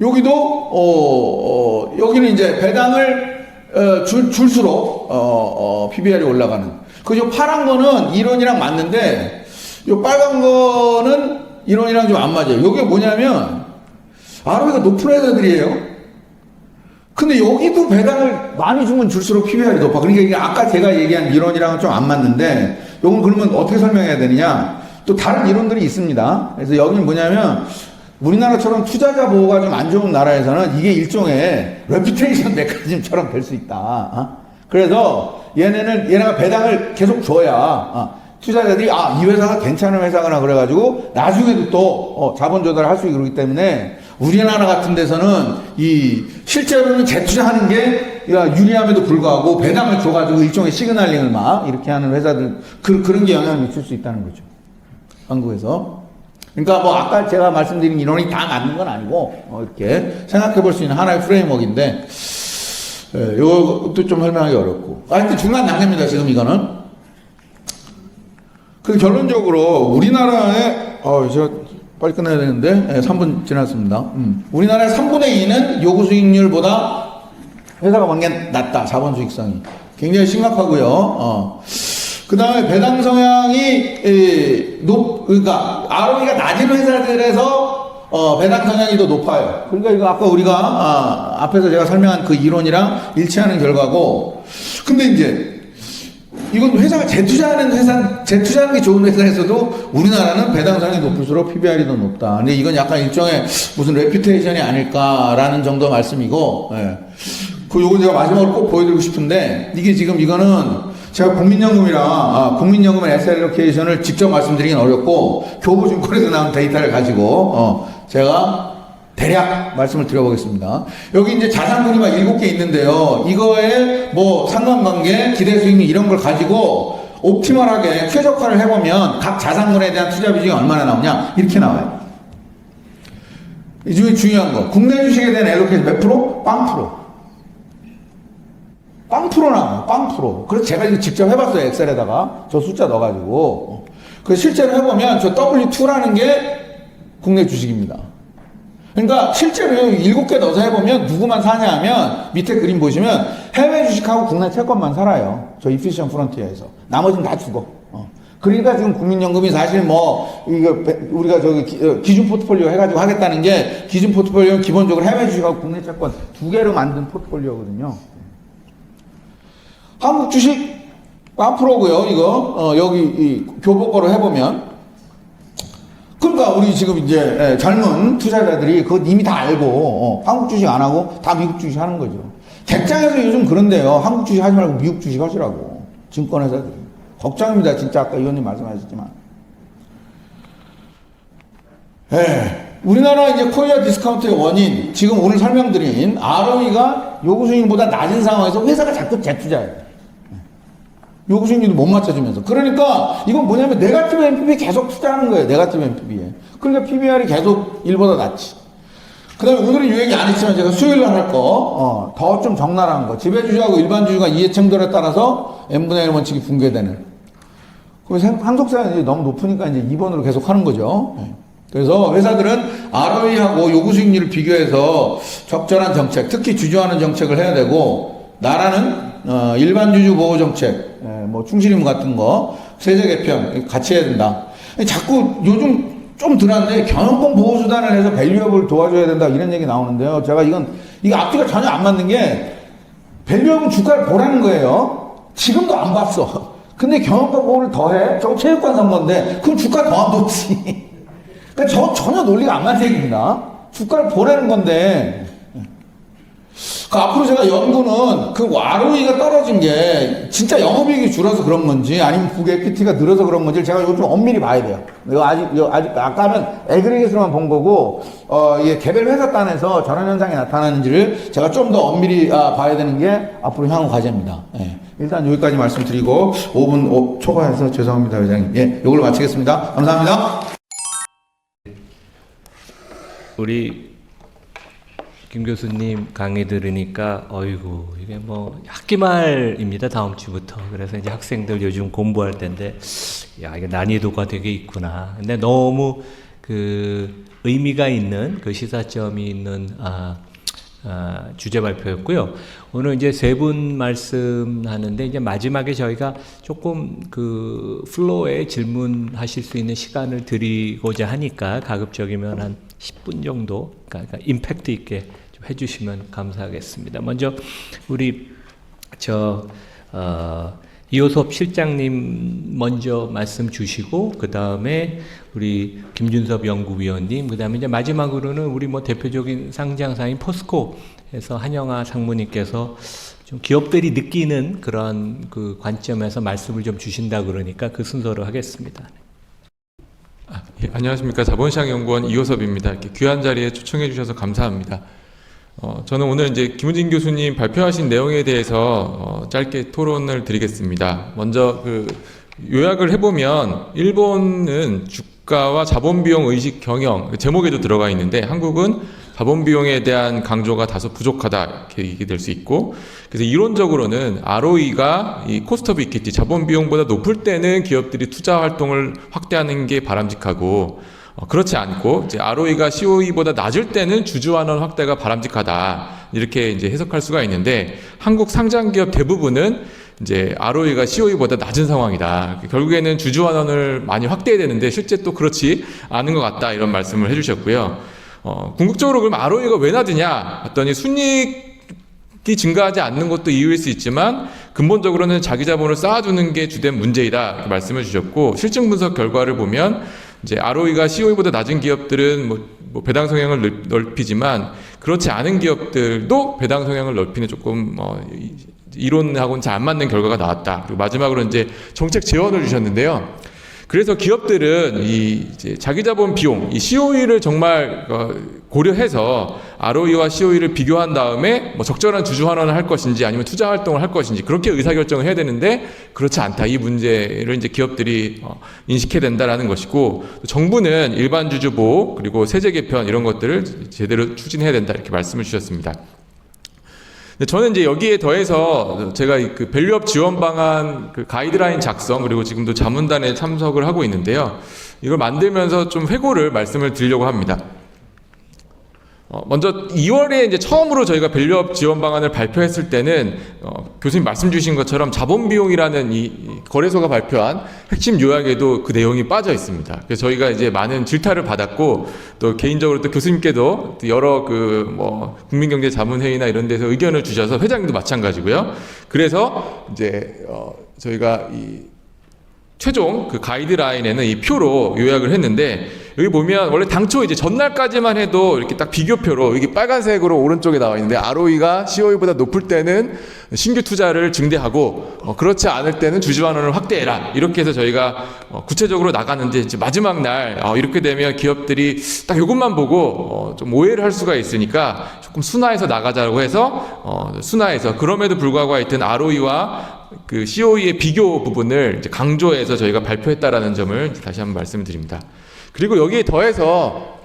여기도 여기는 이제 배당을 줄수록 PBR이 올라가는. 그죠? 파란 거는 이론이랑 맞는데 요 빨간 거는 이론이랑 좀 안 맞아요. 이게 뭐냐면 ROE가 높은 회사들이에요. 근데 여기도 배당을 많이 주면 줄수록 PBR이 높아. 그러니까 이게 아까 제가 얘기한 이론이랑은 좀 안 맞는데 이건 그러면 어떻게 설명해야 되느냐? 또 다른 이론들이 있습니다. 그래서 여기는 뭐냐면 우리나라처럼 투자자 보호가 좀 안 좋은 나라에서는 이게 일종의 레퓨테이션 메커니즘처럼 될 수 있다. 그래서 얘네가 배당을 계속 줘야 투자자들이 이 회사가 괜찮은 회사구나 그래가지고 나중에도 또 자본 조달을 할 수 있고 그러기 때문에 우리나라 같은 데서는 실제로는 재투자하는 게 유리함에도 불구하고 배당을 줘가지고 일종의 시그널링을 막 이렇게 하는 회사들 그런 게 영향을 미칠 수 있다는 거죠. 한국에서. 그러니까 뭐 아까 제가 말씀드린 이론이 다 맞는 건 아니고 이렇게 생각해 볼 수 있는 하나의 프레임워크인데 이것도 좀 설명하기 어렵고. 하여튼 중간 단계입니다. 지금 이거는. 그 결론적으로 우리나라의 제가 빨리 끝내야 되는데 3분 지났습니다. 우리나라의 3분의 2는 요구 수익률보다 회사가 먼 게 낮다. 자본 수익성이 굉장히 심각하고요. 그 다음에 배당 성향이 그러니까 ROE가 낮은 회사들에서 배당 성향이 더 높아요. 그러니까 이거 아까 우리가 앞에서 제가 설명한 그 이론이랑 일치하는 결과고. 근데 이제 이건 회사가 재투자하는 게 좋은 회사에서도 우리나라는 배당 성향이 높을수록 PBR이 더 높다. 근데 이건 약간 일종의 무슨 레퓨테이션이 아닐까라는 정도 말씀이고, 예. 요거 제가 마지막으로 꼭 보여드리고 싶은데, 이게 지금 이거는 제가 국민연금의 SL로케이션을 직접 말씀드리긴 어렵고, 교보증권에서 나온 데이터를 가지고, 제가 대략 말씀을 드려보겠습니다. 여기 이제 자산군이 막 7개 있는데요. 이거에 뭐 상관관계, 기대 수익률 이런 걸 가지고 옵티멀하게 최적화를 해보면 각 자산군에 대한 투자 비중이 얼마나 나오냐? 이렇게 나와요. 이 중에 중요한 거. 국내 주식에 대한 엘로케이션 몇 프로? 빵프로. 빵프로 나와요. 빵프로. 그래서 제가 이거 직접 해봤어요. 엑셀에다가. 저 숫자 넣어가지고. 그래서 실제로 해보면 저 W2라는 게 국내 주식입니다. 그러니까 실제로 7개 넣어서 해보면 누구만 사냐 하면 밑에 그림 보시면 해외 주식하고 국내 채권만 살아요. 저 이피션 프론티어에서. 나머지는 다 죽어. 그러니까 지금 국민연금이 사실 뭐 이거 우리가 저기 기준 포트폴리오 해가지고 하겠다는 게 기준 포트폴리오는 기본적으로 해외 주식하고 국내 채권 2개로 만든 포트폴리오거든요. 한국 주식 1%고요. 이거 여기 이 교보거로 해보면. 그러니까 우리 지금 이제 젊은 투자자들이 그거 이미 다 알고 한국 주식 안 하고 다 미국 주식 하는 거죠. 객장에서 요즘 그런데요. 한국 주식 하지 말고 미국 주식 하시라고. 증권회사들이. 걱정입니다. 진짜 아까 의원님 말씀하셨지만. 우리나라 이제 코리아 디스카운트의 원인, 지금 오늘 설명드린 ROE가 요구 수익률보다 낮은 상황에서 회사가 자꾸 재투자해요. 요구 수익률도 못 맞춰주면서. 그러니까 이건 뭐냐면 네거티브 NPV 계속 투자하는 거예요. 네거티브 NPV에. 그러니까 PBR이 계속 1보다 낮지. 그 다음에 오늘은 유행이 안 했지만 제가 수요일날 할 거, 더 좀 적나라한 거. 지배주주하고 일반주주가 이해청결에 따라서 n분의 1 원칙이 붕괴되는. 상속세가 이제 너무 높으니까 이제 2번으로 계속 하는 거죠. 그래서 회사들은 ROE하고 요구 수익률을 비교해서 적절한 정책, 특히 주주하는 정책을 해야 되고, 나라는 일반 주주 보호 정책, 뭐 충실임 같은 거, 세제 개편 같이 해야 된다. 자꾸 요즘 좀 덜한데 경영권 보호 수단을 해서 밸류업을 도와줘야 된다 이런 얘기 나오는데요. 제가 이거 앞뒤가 전혀 안 맞는 게 밸류업은 주가를 보라는 거예요. 지금도 안 봤어. 근데 경영권 보호를 더해? 저거 체육관 선거인데 그럼 주가 더 안 붙지. 그러니까 저 전혀 논리가 안 맞는 얘기입니다. 주가를 보라는 건데. 앞으로 제가 연구는 그 ROE가 떨어진 게 진짜 영업이익이 줄어서 그런 건지 아니면 북 에퀴티가 늘어서 그런 건지 제가 이거 좀 엄밀히 봐야 돼요. 이거 아직 아까는 에그리게이트로만 본 거고 이게 개별 회사 단에서 저런 현상이 나타나는지를 제가 좀 더 엄밀히 봐야 되는 게 앞으로 향후 과제입니다. 일단 여기까지 말씀드리고 5분 초과해서 죄송합니다, 회장님. 이걸로 마치겠습니다. 감사합니다. 우리 김 교수님 강의 들으니까 어이구 이게 뭐 학기 말입니다. 다음 주부터. 그래서 이제 학생들 요즘 공부할 때인데 야 이게 난이도가 되게 있구나. 근데 너무 그 의미가 있는 그 시사점이 있는 주제 발표였고요. 오늘 이제 세 분 말씀하는데 이제 마지막에 저희가 조금 그 플로어에 질문하실 수 있는 시간을 드리고자 하니까 가급적이면 한 10분 정도 그러니까 임팩트 있게 좀 해주시면 감사하겠습니다. 먼저 우리 이호섭 실장님 먼저 말씀 주시고 그 다음에 우리 김준섭 연구위원님 그 다음에 이제 마지막으로는 우리 뭐 대표적인 상장사인 포스코에서 한영아 상무님께서 좀 기업들이 느끼는 그런 그 관점에서 말씀을 좀 주신다 그러니까 그 순서로 하겠습니다. 안녕하십니까. 자본시장연구원 이호섭입니다. 이렇게 귀한 자리에 초청해 주셔서 감사합니다. 저는 오늘 이제 김우진 교수님 발표하신 내용에 대해서 짧게 토론을 드리겠습니다. 먼저 그 요약을 해보면 일본은 주가와 자본비용 의식 경영 제목에도 들어가 있는데 한국은 자본 비용에 대한 강조가 다소 부족하다 이렇게 얘기될 수 있고, 그래서 이론적으로는 ROE가 이 코스트 오브 이퀴티 자본 비용보다 높을 때는 기업들이 투자 활동을 확대하는 게 바람직하고, 그렇지 않고 이제 ROE가 COE보다 낮을 때는 주주환원 확대가 바람직하다 이렇게 이제 해석할 수가 있는데, 한국 상장 기업 대부분은 이제 ROE가 COE보다 낮은 상황이다. 결국에는 주주환원을 많이 확대해야 되는데 실제 또 그렇지 않은 것 같다 이런 말씀을 해주셨고요. 궁극적으로 그럼 ROE가 왜 낮으냐 했더니 순이익이 증가하지 않는 것도 이유일 수 있지만 근본적으로는 자기 자본을 쌓아두는 게 주된 문제이다 이렇게 말씀을 주셨고, 실증 분석 결과를 보면 이제 ROE가 COE보다 낮은 기업들은 뭐 배당 성향을 넓히지만 그렇지 않은 기업들도 배당 성향을 넓히는 조금 이론하고는 잘 안 맞는 결과가 나왔다. 그리고 마지막으로 이제 정책 제언을 주셨는데요. 그래서 기업들은 이제 자기 자본 비용, 이 COE를 정말 고려해서 ROE와 COE를 비교한 다음에 뭐 적절한 주주 환원을 할 것인지 아니면 투자 활동을 할 것인지 그렇게 의사결정을 해야 되는데 그렇지 않다. 이 문제를 이제 기업들이 인식해야 된다라는 것이고, 정부는 일반 주주 보호 그리고 세제 개편 이런 것들을 제대로 추진해야 된다 이렇게 말씀을 주셨습니다. 저는 이제 여기에 더해서 제가 그 밸류업 지원 방안 그 가이드라인 작성 그리고 지금도 자문단에 참석을 하고 있는데요. 이걸 만들면서 좀 회고를 말씀을 드리려고 합니다. 먼저 2월에 이제 처음으로 저희가 밸류업 지원 방안을 발표했을 때는 교수님 말씀 주신 것처럼 자본 비용이라는 이 거래소가 발표한 핵심 요약에도 그 내용이 빠져 있습니다. 그래서 저희가 이제 많은 질타를 받았고, 또 개인적으로 또 교수님께도 여러 국민경제자문회의나 이런 데서 의견을 주셔서, 회장님도 마찬가지고요. 그래서 이제 저희가 이 최종 그 가이드라인에는 이 표로 요약을 했는데, 여기 보면 원래 당초 이제 전날까지만 해도 이렇게 딱 비교표로 이게 빨간색으로 오른쪽에 나와 있는데, ROE가 COE보다 높을 때는 신규 투자를 증대하고 그렇지 않을 때는 주주환원을 확대해라 이렇게 해서 저희가 구체적으로 나갔는데, 이제 마지막 날 이렇게 되면 기업들이 딱 이것만 보고 좀 오해를 할 수가 있으니까 조금 순화해서 나가자고 해서 순화해서, 그럼에도 불구하고 하여튼 ROE와 그 COE의 비교 부분을 이제 강조해서 저희가 발표했다라는 점을 다시 한번 말씀드립니다. 그리고 여기에 더해서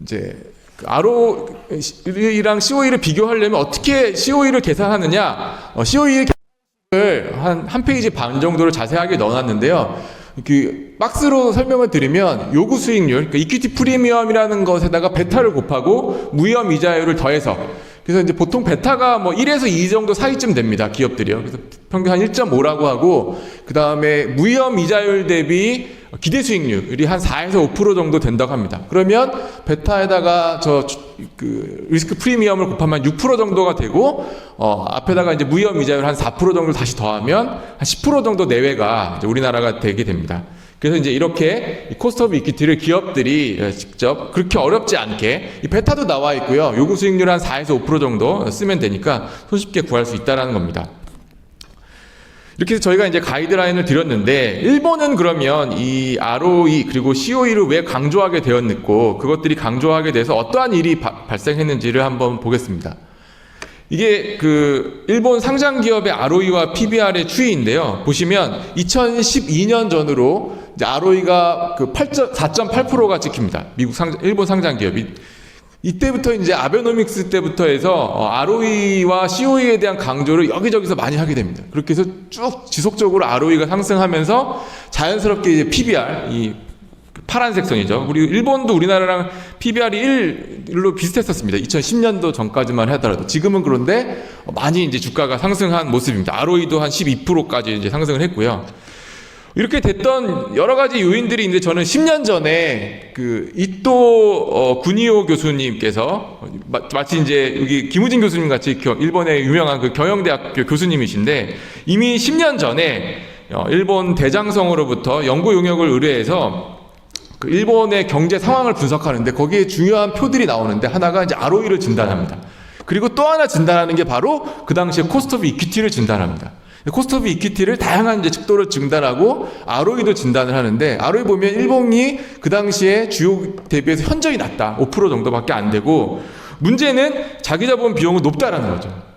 이제 ROE랑 COE를 비교하려면 어떻게 COE를 계산하느냐, COE의 계산을 한 페이지 반 정도를 자세하게 넣어놨는데요. 그 박스로 설명을 드리면 요구 수익률, 그러니까 이퀴티 프리미엄이라는 것에다가 베타를 곱하고 무위험 이자율을 더해서, 그래서 이제 보통 베타가 뭐 1에서 2 정도 사이쯤 됩니다. 기업들이요. 그래서 평균 한 1.5라고 하고, 그 다음에 무위험 이자율 대비 기대 수익률이 한 4에서 5% 정도 된다고 합니다. 그러면 베타에다가 그 리스크 프리미엄을 곱하면 6% 정도가 되고, 앞에다가 이제 무위험 이자율 한 4% 정도 다시 더하면 한 10% 정도 내외가 이제 우리나라가 되게 됩니다. 그래서 이제 이렇게 코스트 오브 이퀴티를 기업들이 직접 그렇게 어렵지 않게, 이 베타도 나와 있고요. 요구 수익률 한 4에서 5% 정도 쓰면 되니까 손쉽게 구할 수 있다라는 겁니다. 이렇게 해서 저희가 이제 가이드라인을 드렸는데, 일본은 그러면 이 ROE 그리고 COE를 왜 강조하게 되었고, 그것들이 강조하게 돼서 어떠한 일이 발생했는지를 한번 보겠습니다. 이게 그 일본 상장 기업의 ROE와 PBR의 추이인데요. 보시면 2012년 전으로 이제 ROE가 그 4.8%가 찍힙니다. 일본 상장 기업이. 이때부터 이제 아베노믹스 때부터 해서 ROE와 COE에 대한 강조를 여기저기서 많이 하게 됩니다. 그렇게 해서 쭉 지속적으로 ROE가 상승하면서 자연스럽게 이제 PBR, 이 파란색 선이죠. 우리 일본도 우리나라랑 PBR이 1로 비슷했었습니다. 2010년도 전까지만 하더라도. 지금은 그런데 많이 이제 주가가 상승한 모습입니다. ROE도 한 12%까지 이제 상승을 했고요. 이렇게 됐던 여러 가지 요인들이 있는데, 저는 10년 전에 그 이토 구니오 교수님께서 마치 이제 여기 김우진 교수님 같이 일본의 유명한 그 경영대학교 교수님이신데, 이미 10년 전에 일본 대장성으로부터 연구 용역을 의뢰해서 그 일본의 경제 상황을 분석하는데, 거기에 중요한 표들이 나오는데, 하나가 이제 ROE를 진단합니다. 그리고 또 하나 진단하는 게 바로 그 당시에 코스트 오브 이퀴티를 진단합니다. 코스트 오브 이퀴티를 다양한 이제 측도를 진단하고 ROE도 진단을 하는데, ROE 보면 일본이 그 당시에 주요 대비해서 현저히 낮다. 5% 정도밖에 안 되고, 문제는 자기 자본 비용은 높다라는 거죠.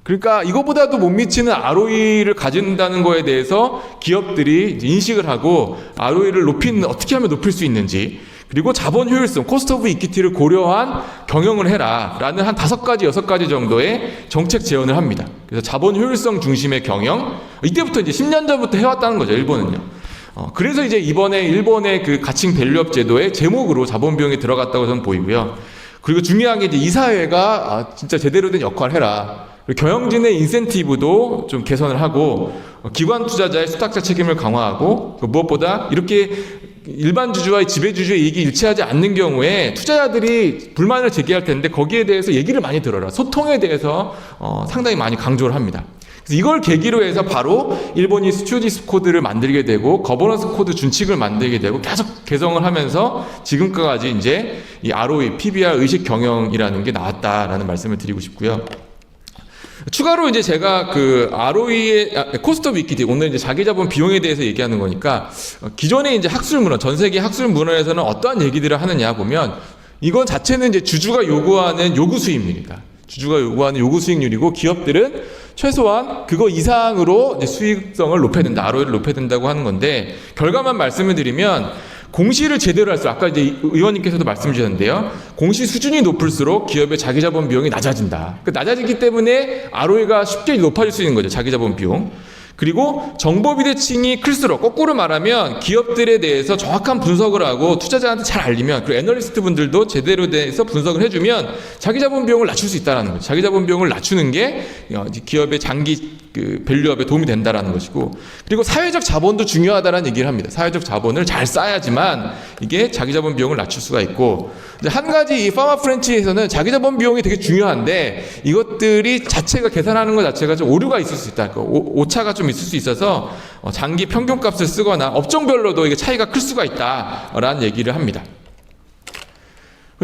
그러니까 이거보다도 못 미치는 ROE를 가진다는 거에 대해서 기업들이 인식을 하고 ROE를 어떻게 하면 높일 수 있는지, 그리고 자본 효율성, 코스트 오브 이퀴티를 고려한 경영을 해라라는 한 5가지, 6가지 정도의 정책 제언을 합니다. 그래서 자본 효율성 중심의 경영, 이때부터 이제 10년 전부터 해왔다는 거죠, 일본은요. 그래서 이제 이번에 일본의 그 가칭 밸류업 제도의 제목으로 자본 비용이 들어갔다고 저는 보이고요. 그리고 중요한 게 이제 이사회가 진짜 제대로 된 역할을 해라. 경영진의 인센티브도 좀 개선을 하고 기관 투자자의 수탁자 책임을 강화하고 무엇보다 이렇게 일반 주주와 지배주주의 이익이 일치하지 않는 경우에 투자자들이 불만을 제기할 텐데 거기에 대해서 얘기를 많이 들어라. 소통에 대해서 상당히 많이 강조를 합니다. 그래서 이걸 계기로 해서 바로 일본이 스튜어디스 코드를 만들게 되고 거버넌스 코드 준칙을 만들게 되고 계속 개정을 하면서 지금까지 이제 이 ROE, PBR 의식 경영이라는 게 나왔다라는 말씀을 드리고 싶고요. 추가로 이제 제가 그 ROE의 코스트 오브 이퀴티, 오늘 이제 자기자본 비용에 대해서 얘기하는 거니까 기존의 이제 학술 문헌, 전 세계 학술 문헌에서는 어떠한 얘기들을 하느냐 보면 이건 자체는 이제 주주가 요구하는 요구 수익률입니다. 주주가 요구하는 요구 수익률이고 기업들은 최소한 그거 이상으로 이제 수익성을 높여야 된다, ROE를 높여야 된다고 하는 건데 결과만 말씀을 드리면 공시를 제대로 할수록 아까 이제 의원님께서도 말씀 주셨는데요. 공시 수준이 높을수록 기업의 자기자본 비용이 낮아진다. 낮아지기 때문에 ROE가 쉽게 높아질 수 있는 거죠. 자기자본 비용. 그리고 정보 비대칭이 클수록 거꾸로 말하면 기업들에 대해서 정확한 분석을 하고 투자자한테 잘 알리면 그리고 애널리스트 분들도 제대로 돼서 분석을 해주면 자기자본 비용을 낮출 수 있다는 거죠. 자기자본 비용을 낮추는 게 기업의 장기 그 밸류업에 도움이 된다라는 것이고 그리고 사회적 자본도 중요하다라는 얘기를 합니다. 사회적 자본을 잘 쌓아야지만 이게 자기자본 비용을 낮출 수가 있고 한 가지 이 파마 프렌치에서는 자기자본 비용이 되게 중요한데 이것들이 자체가 계산하는 것 자체가 좀 오류가 있을 수 있다. 오차가 좀 있을 수 있어서 장기 평균값을 쓰거나 업종별로도 이게 차이가 클 수가 있다라는 얘기를 합니다.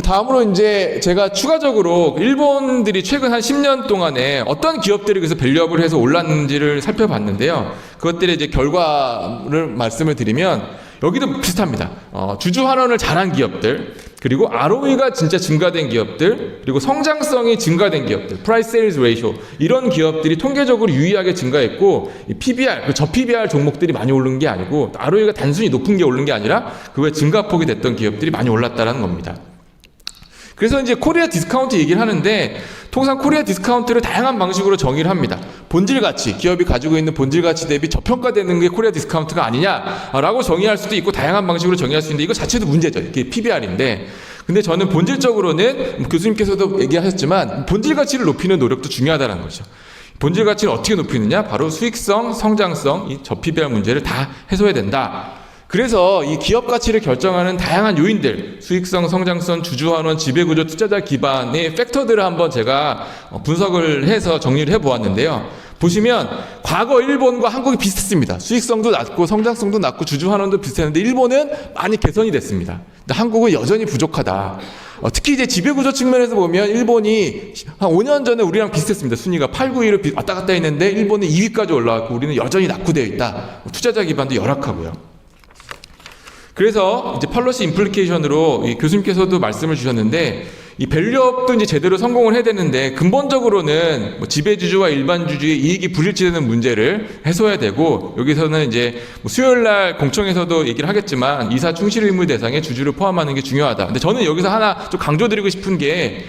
다음으로 이제 제가 추가적으로 일본들이 최근 한 10년 동안에 어떤 기업들이 그래서 밸류업을 해서 올랐는지를 살펴봤는데요. 그것들의 이제 결과를 말씀을 드리면 여기도 비슷합니다. 주주 환원을 잘한 기업들, 그리고 ROE가 진짜 증가된 기업들, 그리고 성장성이 증가된 기업들, Price Sales Ratio 이런 기업들이 통계적으로 유의하게 증가했고 이 PBR, 저 PBR 종목들이 많이 오른 게 아니고 ROE가 단순히 높은 게 오른 게 아니라 그 외 증가폭이 됐던 기업들이 많이 올랐다는 겁니다. 그래서 이제 코리아 디스카운트 얘기를 하는데 통상 코리아 디스카운트를 다양한 방식으로 정의를 합니다. 본질 가치, 기업이 가지고 있는 본질 가치 대비 저평가되는 게 코리아 디스카운트가 아니냐라고 정의할 수도 있고 다양한 방식으로 정의할 수 있는데 이거 자체도 문제죠. 이게 PBR인데. 근데 저는 본질적으로는 교수님께서도 얘기하셨지만 본질 가치를 높이는 노력도 중요하다는 거죠. 본질 가치를 어떻게 높이느냐? 바로 수익성, 성장성, 이 저 PBR 문제를 다 해소해야 된다. 그래서 이 기업 가치를 결정하는 다양한 요인들, 수익성, 성장성, 주주환원, 지배구조, 투자자 기반의 팩터들을 한번 제가 분석을 해서 정리를 해보았는데요. 보시면 과거 일본과 한국이 비슷했습니다. 수익성도 낮고 성장성도 낮고 주주환원도 비슷했는데 일본은 많이 개선이 됐습니다. 근데 한국은 여전히 부족하다. 특히 이제 지배구조 측면에서 보면 일본이 한 5년 전에 우리랑 비슷했습니다. 순위가 8, 9, 1을 왔다 갔다 했는데 일본은 2위까지 올라왔고 우리는 여전히 낙후되어 있다. 투자자 기반도 열악하고요. 그래서 이제 팔러시 임플리케이션으로 이 교수님께서도 말씀을 주셨는데 이 밸류업도 이제 제대로 성공을 해야 되는데 근본적으로는 뭐 지배주주와 일반주주의 이익이 불일치되는 문제를 해소해야 되고 여기서는 이제 뭐 수요일날 공청에서도 얘기를 하겠지만 이사 충실 의무 대상에 주주를 포함하는 게 중요하다. 근데 저는 여기서 하나 좀 강조드리고 싶은 게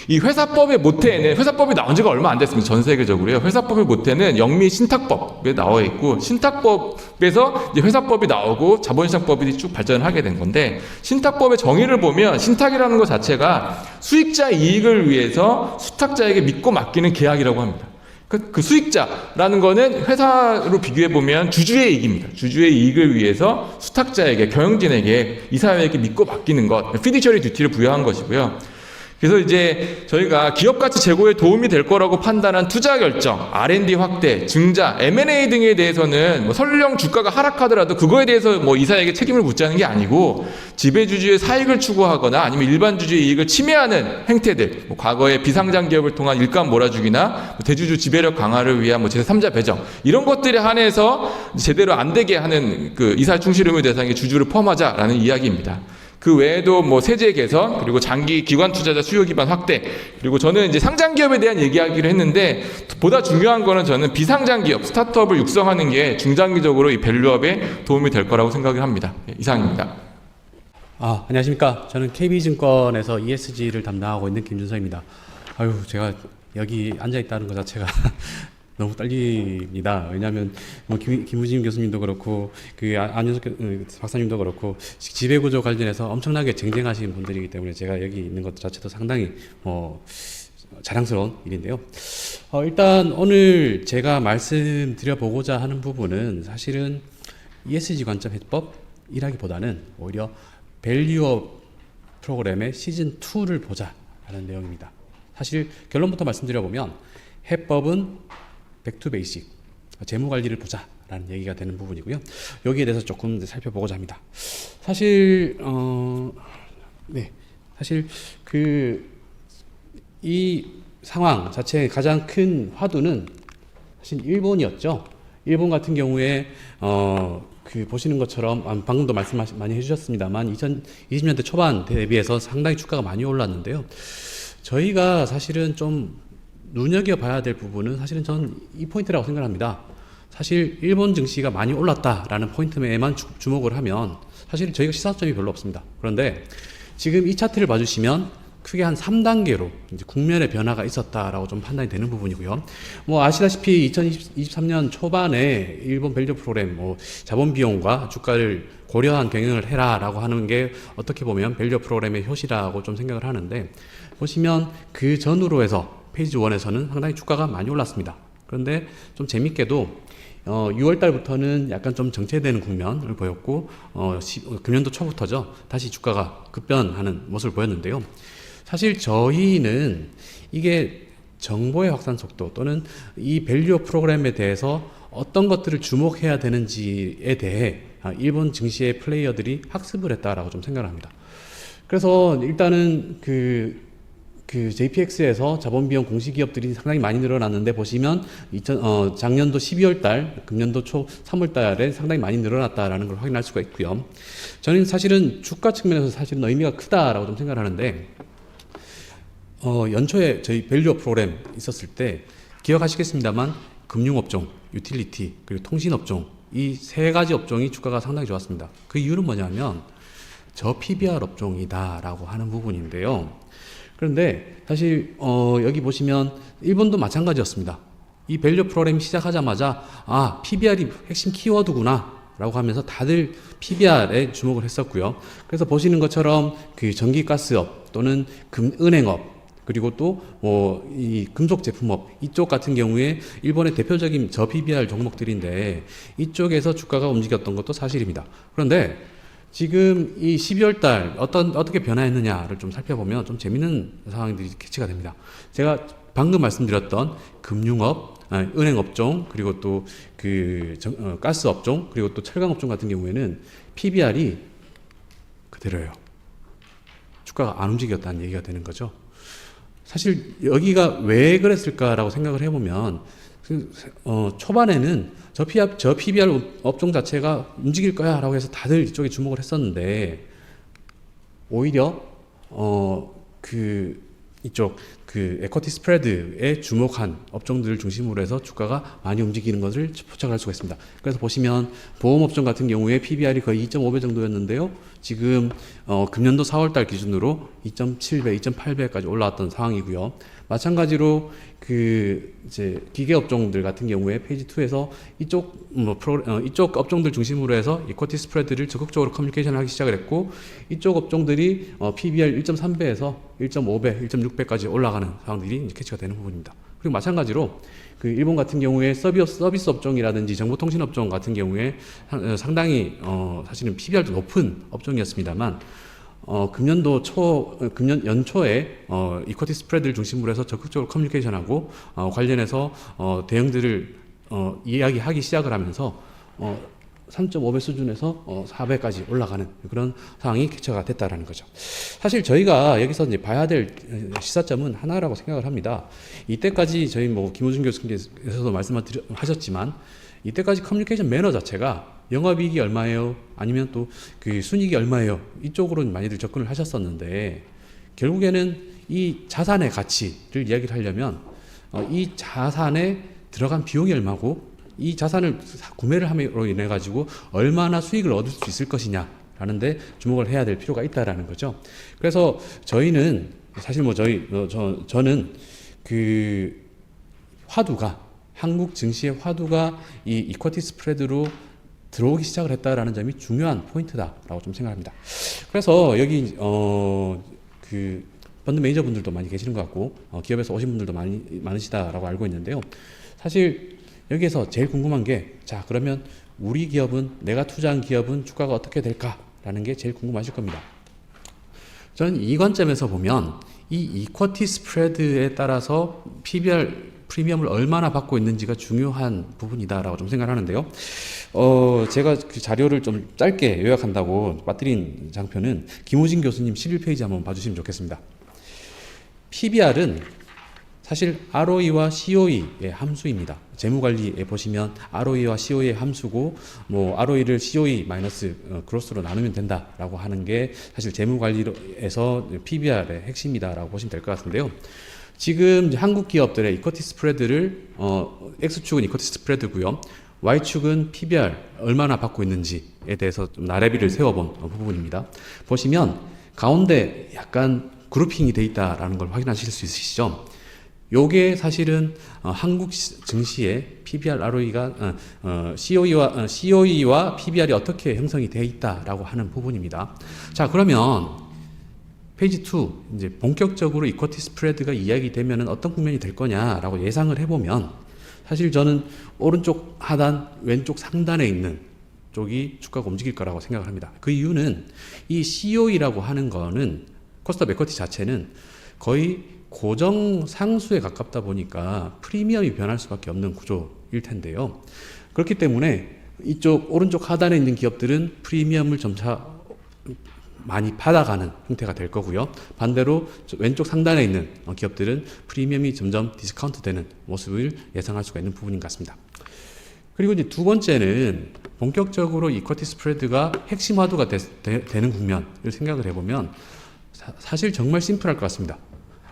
이 회사법의 모태에는 회사법이 나온 지가 얼마 안 됐습니다. 전 세계적으로요. 회사법의 모태는 영미 신탁법에 나와 있고 신탁법에서 이제 회사법이 나오고 자본시장법이 쭉 발전을 하게 된 건데 신탁법의 정의를 보면 신탁이라는 것 자체가 수익자 이익을 위해서 수탁자에게 믿고 맡기는 계약이라고 합니다. 그 수익자라는 거는 회사로 비교해 보면 주주의 이익입니다. 주주의 이익을 위해서 수탁자에게 경영진에게 이사회에게 믿고 맡기는 것, 피디처리 듀티를 부여한 것이고요. 그래서 이제 저희가 기업 가치 제고에 도움이 될 거라고 판단한 투자 결정, R&D 확대, 증자, M&A 등에 대해서는 뭐 설령 주가가 하락하더라도 그거에 대해서 뭐 이사에게 책임을 묻자는 게 아니고 지배주주의 사익을 추구하거나 아니면 일반 주주의 이익을 침해하는 행태들, 뭐 과거에 비상장 기업을 통한 일감 몰아주기나 뭐 대주주 지배력 강화를 위한 뭐 제3자 배정 이런 것들에 한해서 제대로 안 되게 하는 그 이사 충실 의무 대상에 주주를 포함하자라는 이야기입니다. 그 외에도 뭐 세제 개선, 그리고 장기 기관 투자자 수요 기반 확대, 그리고 저는 이제 상장 기업에 대한 얘기하기를 했는데 보다 중요한 거는 저는 비상장 기업, 스타트업을 육성하는 게 중장기적으로 이 밸류업에 도움이 될 거라고 생각을 합니다. 이상입니다. 안녕하십니까. 저는 KB증권에서 ESG를 담당하고 있는 김준서입니다. 제가 여기 앉아있다는 것 자체가 너무 떨립니다. 왜냐하면 뭐 김우진 교수님도 그렇고 안윤석 박사님도 그렇고 지배구조 관련해서 엄청나게 쟁쟁하신 분들이기 때문에 제가 여기 있는 것 자체도 상당히 자랑스러운 일인데요. 일단 오늘 제가 말씀드려보고자 하는 부분은 사실은 ESG 관점 해법이라기보다는 오히려 밸류업 프로그램의 시즌 2를 보자라는 내용입니다. 사실 결론부터 말씀드려보면 해법은 백투 베이식, 재무 관리를 보자라는 얘기가 되는 부분이고요. 여기에 대해서 조금 살펴보고자 합니다. 사실 이 상황 자체의 가장 큰 화두는 사실 일본이었죠. 일본 같은 경우에 보시는 것처럼 방금도 말씀 많이 해주셨습니다만 2020년대 초반 대비해서 상당히 주가가 많이 올랐는데요. 저희가 사실은 좀 눈여겨봐야 될 부분은 사실은 전 이 포인트라고 생각합니다. 사실 일본 증시가 많이 올랐다라는 포인트에만 주목을 하면 사실 저희가 시사점이 별로 없습니다. 그런데 지금 이 차트를 봐주시면 크게 한 3단계로 이제 국면의 변화가 있었다라고 좀 판단이 되는 부분이고요. 뭐 아시다시피 2023년 초반에 일본 밸류 프로그램 자본 비용과 주가를 고려한 경영을 해라라고 하는 게 어떻게 보면 밸류 프로그램의 효시라고 좀 생각을 하는데, 보시면 그 전후로 해서 페이지 1에서는 상당히 주가가 많이 올랐습니다. 그런데 좀 재밌게도 6월 달부터는 약간 좀 정체되는 국면을 보였고 금년도 초부터죠. 다시 주가가 급변하는 모습을 보였는데요. 사실 저희는 이게 정보의 확산 속도 또는 이 밸류 프로그램에 대해서 어떤 것들을 주목해야 되는지에 대해 일본 증시의 플레이어들이 학습을 했다라고 좀 생각을 합니다. 그래서 일단은 JPX에서 자본비용 공시기업들이 상당히 많이 늘어났는데, 보시면 작년도 12월 달, 금년도 초 3월 달에 상당히 많이 늘어났다라는 걸 확인할 수가 있고요. 저는 사실은 주가 측면에서 사실은 의미가 크다라고 좀 생각을 하는데, 연초에 저희 밸류업 프로그램 있었을 때 기억하시겠습니다만 금융업종, 유틸리티, 그리고 통신업종, 이 세 가지 업종이 주가가 상당히 좋았습니다. 그 이유는 뭐냐면 저 PBR 업종이다라고 하는 부분인데요. 그런데 사실 여기 보시면 일본도 마찬가지였습니다. 이 밸류 프로그램 시작하자마자 PBR이 핵심 키워드구나 라고 하면서 다들 PBR에 주목을 했었고요. 그래서 보시는 것처럼 그 전기가스업 또는 은행업, 그리고 또 이 금속 제품업 이쪽 같은 경우에 일본의 대표적인 저 PBR 종목들인데 이쪽에서 주가가 움직였던 것도 사실입니다. 그런데 지금 이 12월 달 어떻게 변화했느냐를 좀 살펴보면 좀 재밌는 상황들이 캐치가 됩니다. 제가 방금 말씀드렸던 금융업, 은행업종, 그리고 또 가스업종, 그리고 또 철강업종 같은 경우에는 PBR이 그대로예요. 주가가 안 움직였다는 얘기가 되는 거죠. 사실 여기가 왜 그랬을까라고 생각을 해보면 초반에는 저 PBR 업종 자체가 움직일 거야 라고 해서 다들 이쪽에 주목을 했었는데, 오히려 이쪽 에쿼티 스프레드에 주목한 업종들을 중심으로 해서 주가가 많이 움직이는 것을 포착할 수가 있습니다. 그래서 보시면 보험업종 같은 경우에 PBR이 거의 2.5배 정도였는데요. 지금 금년도 4월달 기준으로 2.7배, 2.8배까지 올라왔던 상황이고요. 마찬가지로 이제 기계업종들 같은 경우에 페이지 2에서 이쪽 업종들 중심으로 해서 이쿼티 스프레드를 적극적으로 커뮤니케이션을 하기 시작을 했고, 이쪽 업종들이 PBR 1.3배에서 1.5배, 1.6배까지 올라가는 상황들이 이제 캐치가 되는 부분입니다. 그리고 마찬가지로 일본 같은 경우에 서비스 업종이라든지 정보통신 업종 같은 경우에 상당히 사실은 PBR도 높은 업종이었습니다만, 금년 연초에 이쿼티 스프레드를 중심으로 해서 적극적으로 커뮤니케이션하고 관련해서 대응들을 이야기하기 시작을 하면서 3.5배 수준에서 4배까지 올라가는 그런 상황이 캐치가 됐다라는 거죠. 사실 저희가 여기서 이제 봐야 될 시사점은 하나라고 생각을 합니다. 이때까지 저희 김호준 교수님께서도 말씀하셨지만, 이때까지 커뮤니케이션 매너 자체가 영업이익이 얼마예요? 아니면 또 순이익이 얼마예요? 이쪽으로 많이들 접근을 하셨었는데, 결국에는 이 자산의 가치를 이야기를 하려면 이 자산에 들어간 비용이 얼마고 이 자산을 구매를 함으로 인해 가지고 얼마나 수익을 얻을 수 있을 것이냐를 라는데 주목을 해야 될 필요가 있다라는 거죠. 그래서 저희는 사실 저는 그 화두가 한국 증시의 화두가 이 이쿼티 스프레드로 들어오기 시작을 했다라는 점이 중요한 포인트다라고 좀 생각합니다. 그래서 여기 그 펀드 매니저분들도 많이 계시는 것 같고 기업에서 오신 분들도 많으시다라고 알고 있는데요. 사실 여기에서 제일 궁금한 게 자 그러면 우리 기업은 내가 투자한 기업은 주가가 어떻게 될까라는 게 제일 궁금하실 겁니다. 저는 이 관점에서 보면 이 이쿼티 스프레드에 따라서 PBR 프리미엄을 얼마나 받고 있는지가 중요한 부분이다라고 좀 생각하는데요. 제가 그 자료를 좀 짧게 요약한다고 빠뜨린 장표는 김우진 교수님 11페이지 한번 봐주시면 좋겠습니다. PBR은 사실 ROE와 COE의 함수입니다. 재무관리에 보시면 ROE와 COE의 함수고, ROE를 COE 마이너스 그로스로 나누면 된다라고 하는 게 사실 재무관리에서 PBR의 핵심이다라고 보시면 될 것 같은데요. 지금 한국 기업들의 이쿼티 스프레드를 X축은 이쿼티 스프레드고요. Y축은 PBR 얼마나 받고 있는지에 대해서 좀 나래비를 세워본 부분입니다. 보시면 가운데 약간 그룹핑이 돼 있다라는 걸 확인하실 수 있으시죠? 요게 사실은 한국 증시의 PBR, ROE가 COE와 PBR이 어떻게 형성이 되어 있다라고 하는 부분입니다. 자, 그러면 페이지 2 이제 본격적으로 이쿼티 스프레드가 이야기되면은 어떤 국면이 될 거냐라고 예상을 해보면 사실 저는 오른쪽 하단, 왼쪽 상단에 있는 쪽이 주가가 움직일 거라고 생각을 합니다. 그 이유는 이 COE라고 하는 거는 코스트 오브 에쿼티 자체는 거의 고정 상수에 가깝다 보니까 프리미엄이 변할 수밖에 없는 구조일 텐데요. 그렇기 때문에 이쪽 오른쪽 하단에 있는 기업들은 프리미엄을 점차 많이 받아가는 형태가 될 거고요. 반대로 왼쪽 상단에 있는 기업들은 프리미엄이 점점 디스카운트 되는 모습을 예상할 수가 있는 부분인 것 같습니다. 그리고 이제 두 번째는 본격적으로 이쿼티 스프레드가 핵심 화두가 되는 국면을 생각을 해보면 사실 정말 심플할 것 같습니다.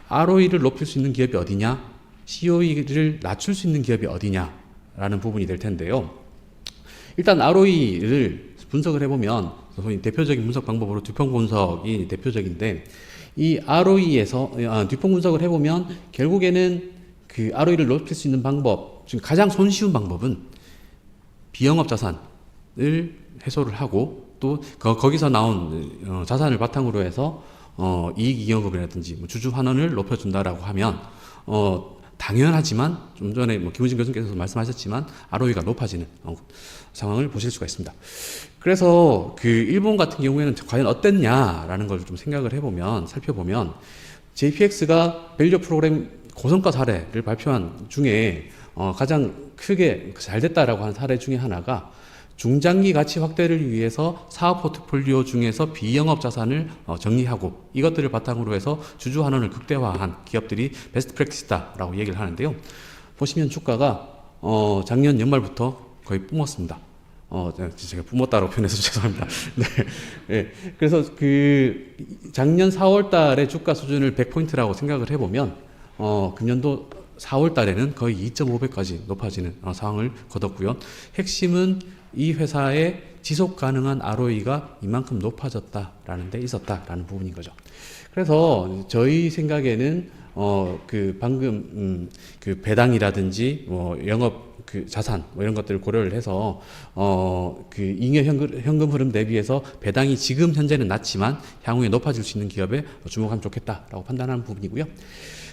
ROE를 높일 수 있는 기업이 어디냐, COE를 낮출 수 있는 기업이 어디냐라는 부분이 될 텐데요. 일단 ROE를 분석을 해보면 소위 대표적인 분석 방법으로 듀퐁 분석이 대표적인데 이 ROE에서 듀퐁 분석을 해보면 결국에는 그 ROE를 높일 수 있는 방법 중 가장 손쉬운 방법은 비영업 자산을 해소를 하고 또 거기서 나온 자산을 바탕으로 해서 이익이익연금이라든지 주주 환원을 높여준다라고 하면 당연하지만 좀 전에 김우진 교수님께서 말씀하셨지만 ROE가 높아지는 상황을 보실 수가 있습니다. 그래서 그 일본 같은 경우에는 과연 어땠냐라는 걸 좀 생각을 해보면 살펴보면 JPX가 밸류 프로그램 고성과 사례를 발표한 중에 가장 크게 잘 됐다라고 하는 사례 중에 하나가 중장기 가치 확대를 위해서 사업 포트폴리오 중에서 비영업 자산을 정리하고 이것들을 바탕으로 해서 주주 환원을 극대화한 기업들이 베스트 프랙티스다라고 얘기를 하는데요. 보시면 주가가 작년 연말부터 거의 뿜었습니다. 제가 뿜었다고 표현해서 죄송합니다. 네. 네. 그래서 그 작년 4월 달에 주가 수준을 100포인트라고 생각을 해보면 금년도 4월 달에는 거의 2.5배까지 높아지는 상황을 거뒀고요. 핵심은 이 회사의 지속 가능한 ROE가 이만큼 높아졌다라는 데 있었다라는 부분인 거죠. 그래서 저희 생각에는 그 방금 그 배당이라든지 영업 그 자산 이런 것들을 고려를 해서 그 잉여 현금 흐름 대비해서 배당이 지금 현재는 낮지만 향후에 높아질 수 있는 기업에 주목하면 좋겠다라고 판단하는 부분이고요.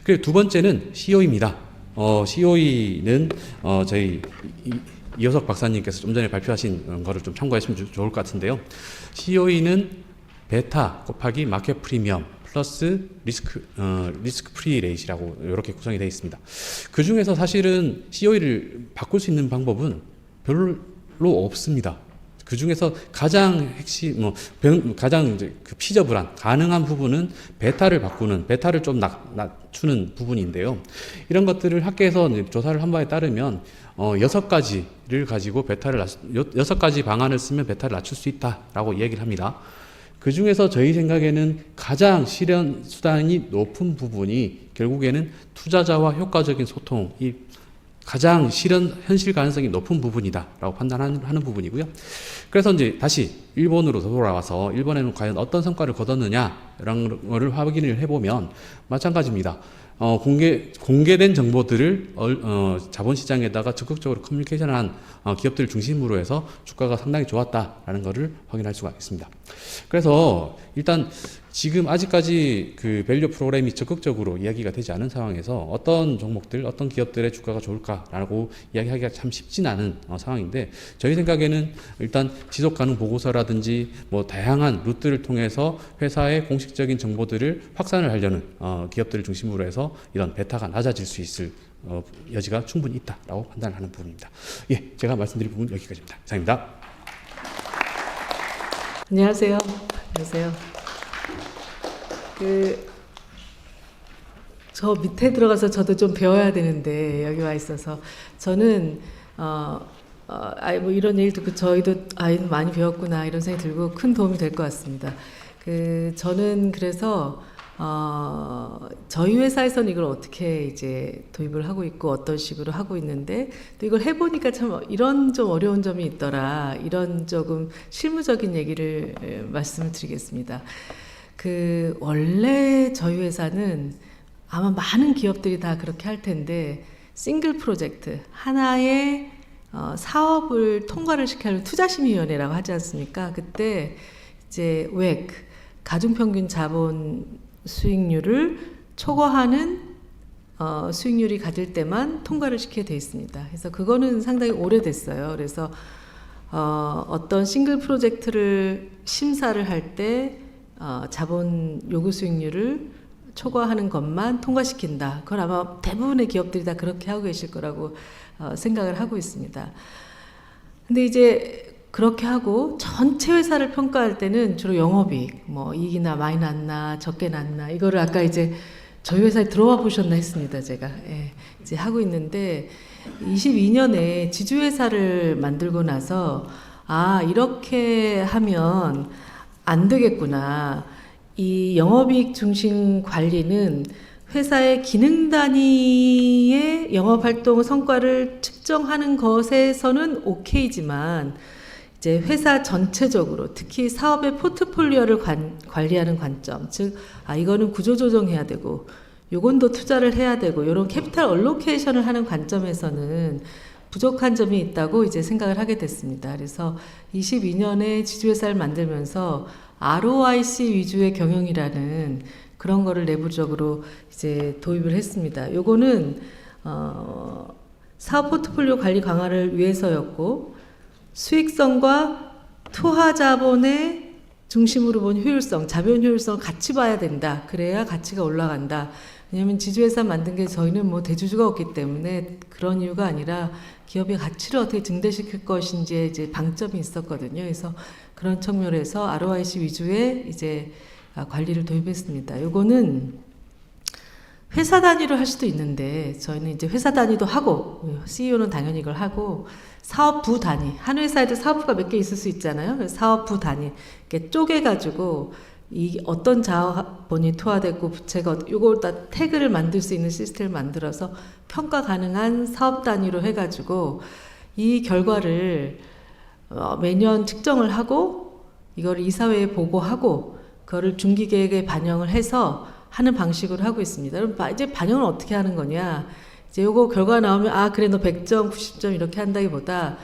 그리고 두 번째는 COE입니다. COE는 저희 이호석 박사님께서 좀 전에 발표하신 거를 좀 참고하시면 좋을 것 같은데요. COE는 베타 곱하기 마켓 프리미엄 플러스 리스크 프리 레이시라고 이렇게 구성이 되어 있습니다. 그 중에서 사실은 COE를 바꿀 수 있는 방법은 별로 없습니다. 그 중에서 가장 핵심, 가장 이제 그 피저블한 가능한 부분은 베타를 좀 낮추는 부분인데요. 이런 것들을 학계에서 이제 조사를 한 바에 따르면 6가지를 가지고 6가지 방안을 쓰면 베타를 낮출 수 있다라고 얘기를 합니다. 그 중에서 저희 생각에는 가장 실현 수단이 높은 부분이 결국에는 투자자와 효과적인 소통이 가장 현실 가능성이 높은 부분이다라고 판단하는 부분이고요. 그래서 이제 다시 일본으로 돌아와서 일본에는 과연 어떤 성과를 거뒀느냐라는 거를 확인을 해보면 마찬가지입니다. 공개된 정보들을 자본시장에다가 적극적으로 커뮤니케이션한 기업들을 중심으로 해서 주가가 상당히 좋았다라는 것을 확인할 수가 있습니다. 그래서 일단 지금 아직까지 그 밸류 프로그램이 적극적으로 이야기가 되지 않은 상황에서 어떤 종목들, 어떤 기업들의 주가가 좋을까라고 이야기하기가 참 쉽진 않은 상황인데, 저희 생각에는 일단 지속가능 보고서라든지 뭐 다양한 루트를 통해서 회사의 공식적인 정보들을 확산을 하려는 기업들을 중심으로 해서 이런 베타가 낮아질 수 있을 여지가 충분히 있다라고 판단하는 부분입니다. 예, 제가 말씀드릴 부분 여기까지입니다. 이상입니다. 안녕하세요. 안녕하세요. 저 밑에 들어가서 저도 좀 배워야 되는데 여기 와 있어서 저는 뭐 이런 얘기 듣고 저희도 많이 배웠구나 이런 생각이 들고 큰 도움이 될 것 같습니다. 저는 그래서 저희 회사에서는 이걸 어떻게 이제 도입을 하고 있고 어떤 식으로 하고 있는데, 또 이걸 해보니까 참 이런 좀 어려운 점이 있더라, 이런 조금 실무적인 얘기를 말씀을 드리겠습니다. 원래 저희 회사는 아마 많은 기업들이 다 그렇게 할 텐데, 싱글 프로젝트 하나의 사업을 통과를 시켜야 투자심의위원회라고 하지 않습니까? 그때 이제 WACC 가중평균 자본 수익률을 초과하는 수익률이 가질 때만 통과를 시키게 돼 있습니다. 그래서 그거는 상당히 오래됐어요. 그래서 어떤 싱글 프로젝트를 심사를 할 때 자본 요구 수익률을 초과하는 것만 통과시킨다. 그건 아마 대부분의 기업들이 다 그렇게 하고 계실 거라고 생각을 하고 있습니다. 근데 이제 그렇게 하고 전체 회사를 평가할 때는 주로 영업이익, 뭐 이익이나 많이 났나 적게 났나 이거를 아까 이제 저희 회사에 들어와 보셨나 했습니다. 제가 이제 하고 있는데 22년에 지주회사를 만들고 나서 이렇게 하면 안 되겠구나. 이 영업이익 중심 관리는 회사의 기능 단위의 영업활동 성과를 측정하는 것에서는 오케이지만 이제 회사 전체적으로 특히 사업의 포트폴리오를 관리하는 관점, 즉 이거는 구조조정해야 되고 요건 더 투자를 해야 되고 이런 캐피탈 얼로케이션을 하는 관점에서는 부족한 점이 있다고 이제 생각을 하게 됐습니다. 그래서 22년에 지주회사를 만들면서 ROIC 위주의 경영이라는 그런 거를 내부적으로 이제 도입을 했습니다. 요거는 사업 포트폴리오 관리 강화를 위해서였고, 수익성과 투하 자본의 중심으로 본 효율성, 자본 효율성을 같이 봐야 된다. 그래야 가치가 올라간다. 왜냐하면 지주회사 만든 게 저희는 뭐 대주주가 없기 때문에 그런 이유가 아니라 기업의 가치를 어떻게 증대시킬 것인지에 이제 방점이 있었거든요. 그래서 그런 측면에서 ROIC 위주의 이제 관리를 도입했습니다. 요거는 회사 단위로 할 수도 있는데 저희는 이제 회사 단위도 하고 CEO는 당연히 이걸 하고 사업부 단위, 한 회사에도 사업부가 몇 개 있을 수 있잖아요. 그래서 사업부 단위 이렇게 쪼개가지고 이 어떤 자본이 투하되고 부채가 요걸 다 태그를 만들 수 있는 시스템을 만들어서 평가 가능한 사업 단위로 해가지고 이 결과를 매년 측정을 하고 이걸 이사회에 보고하고 그거를 중기계획에 반영을 해서 하는 방식으로 하고 있습니다. 그럼 이제 반영을 어떻게 하는 거냐? 이제 요거 결과 나오면 그래 너 100점, 90점 이렇게 한다기보다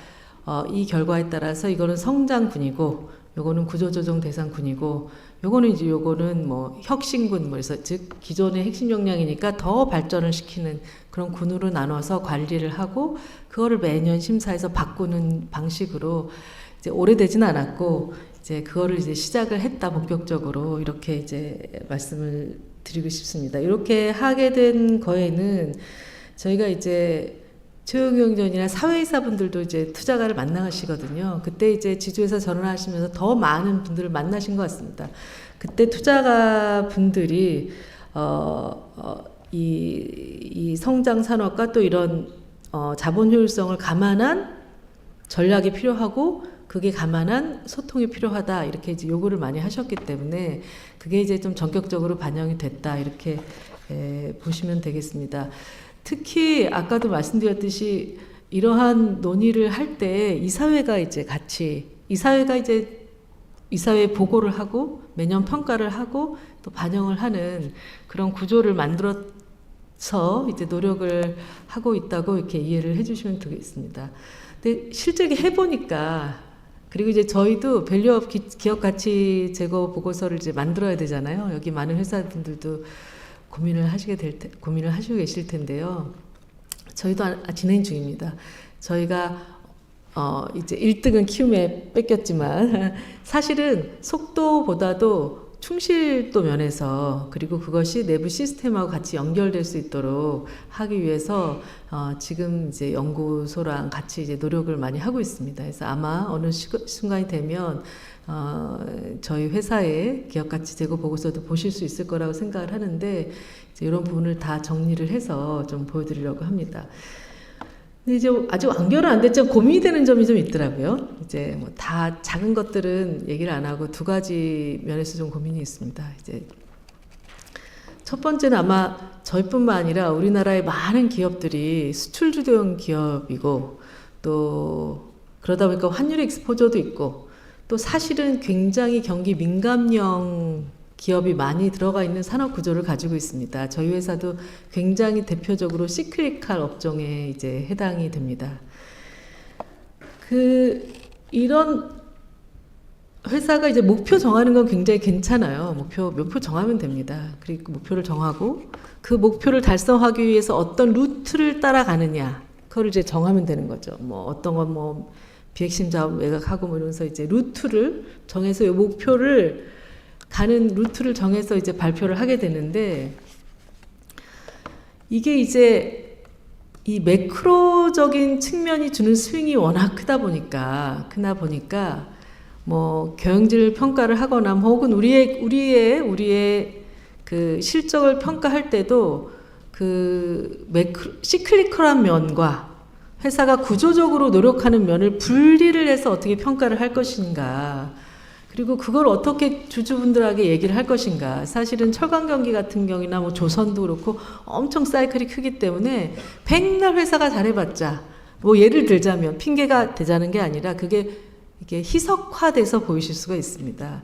이 결과에 따라서 이거는 성장군이고 요거는 구조조정 대상군이고 요거는 뭐 혁신군, 그래서 즉 기존의 핵심 역량이니까 더 발전을 시키는 그런 군으로 나눠서 관리를 하고 그거를 매년 심사해서 바꾸는 방식으로 이제 오래되진 않았고 이제 그거를 이제 시작을 했다 본격적으로 이렇게 이제 말씀을 드리고 싶습니다. 이렇게 하게 된 거에는 저희가 이제 최영경전이나 사회이사분들도 이제 투자가를 만나시거든요. 그때 이제 지주회사 전환하시면서 더 많은 분들을 만나신 것 같습니다. 그때 투자가 분들이 이 성장 산업과 또 이런 자본 효율성을 감안한 전략이 필요하고 그게 감안한 소통이 필요하다 이렇게 이제 요구를 많이 하셨기 때문에 그게 이제 좀 전격적으로 반영이 됐다 이렇게 보시면 되겠습니다. 특히 아까도 말씀드렸듯이 이러한 논의를 할 때 이사회가 이제 같이 이사회가 이제 이사회에 보고를 하고 매년 평가를 하고 또 반영을 하는 그런 구조를 만들어서 이제 노력을 하고 있다고 이렇게 이해를 해주시면 되겠습니다. 근데 실제 이렇게 해보니까 그리고 이제 저희도 밸류업 기업 가치 제고 보고서를 이제 만들어야 되잖아요. 여기 많은 회사분들도 고민을 하시고 계실 텐데요. 저희도 진행 중입니다. 저희가 이제 1등은 키움에 뺏겼지만 사실은 속도보다도 충실도 면에서 그리고 그것이 내부 시스템하고 같이 연결될 수 있도록 하기 위해서 지금 이제 연구소랑 같이 이제 노력을 많이 하고 있습니다. 그래서 아마 어느 순간이 되면 저희 회사의 기업가치 제고 보고서도 보실 수 있을 거라고 생각을 하는데 이제 이런 부분을 다 정리를 해서 좀 보여드리려고 합니다. 근데 이제 아직 완결은 안 됐지만 고민이 되는 점이 좀 있더라고요. 이제 뭐 다 작은 것들은 얘기를 안 하고 두 가지 면에서 좀 고민이 있습니다. 이제 첫 번째는 아마 저희뿐만 아니라 우리나라의 많은 기업들이 수출 주도형 기업이고 또 그러다 보니까 환율 익스포저도 있고 또 사실은 굉장히 경기 민감형 기업이 많이 들어가 있는 산업 구조를 가지고 있습니다. 저희 회사도 굉장히 대표적으로 시크릿칼 업종에 이제 해당이 됩니다. 이런 회사가 이제 목표 정하는 건 굉장히 괜찮아요. 목표 정하면 됩니다. 그리고 목표를 정하고 그 목표를 달성하기 위해서 어떤 루트를 따라가느냐, 그걸 이제 정하면 되는 거죠. 뭐 어떤 건 뭐 비핵심 자원 매각하고 뭐 이러면서 이제 루트를 정해서 이 목표를 가는 루트를 정해서 이제 발표를 하게 되는데 이게 이제 이 매크로적인 측면이 주는 스윙이 워낙 크다 보니까 뭐 경영질 평가를 하거나 혹은 우리의 그 실적을 평가할 때도 그 시클리컬한 면과 회사가 구조적으로 노력하는 면을 분리를 해서 어떻게 평가를 할 것인가, 그리고 그걸 어떻게 주주분들에게 얘기를 할 것인가. 사실은 철강 경기 같은 경우나 뭐 조선도 그렇고 엄청 사이클이 크기 때문에 백날 회사가 잘해봤자 뭐 예를 들자면 핑계가 되자는 게 아니라 이게 희석화돼서 보이실 수가 있습니다.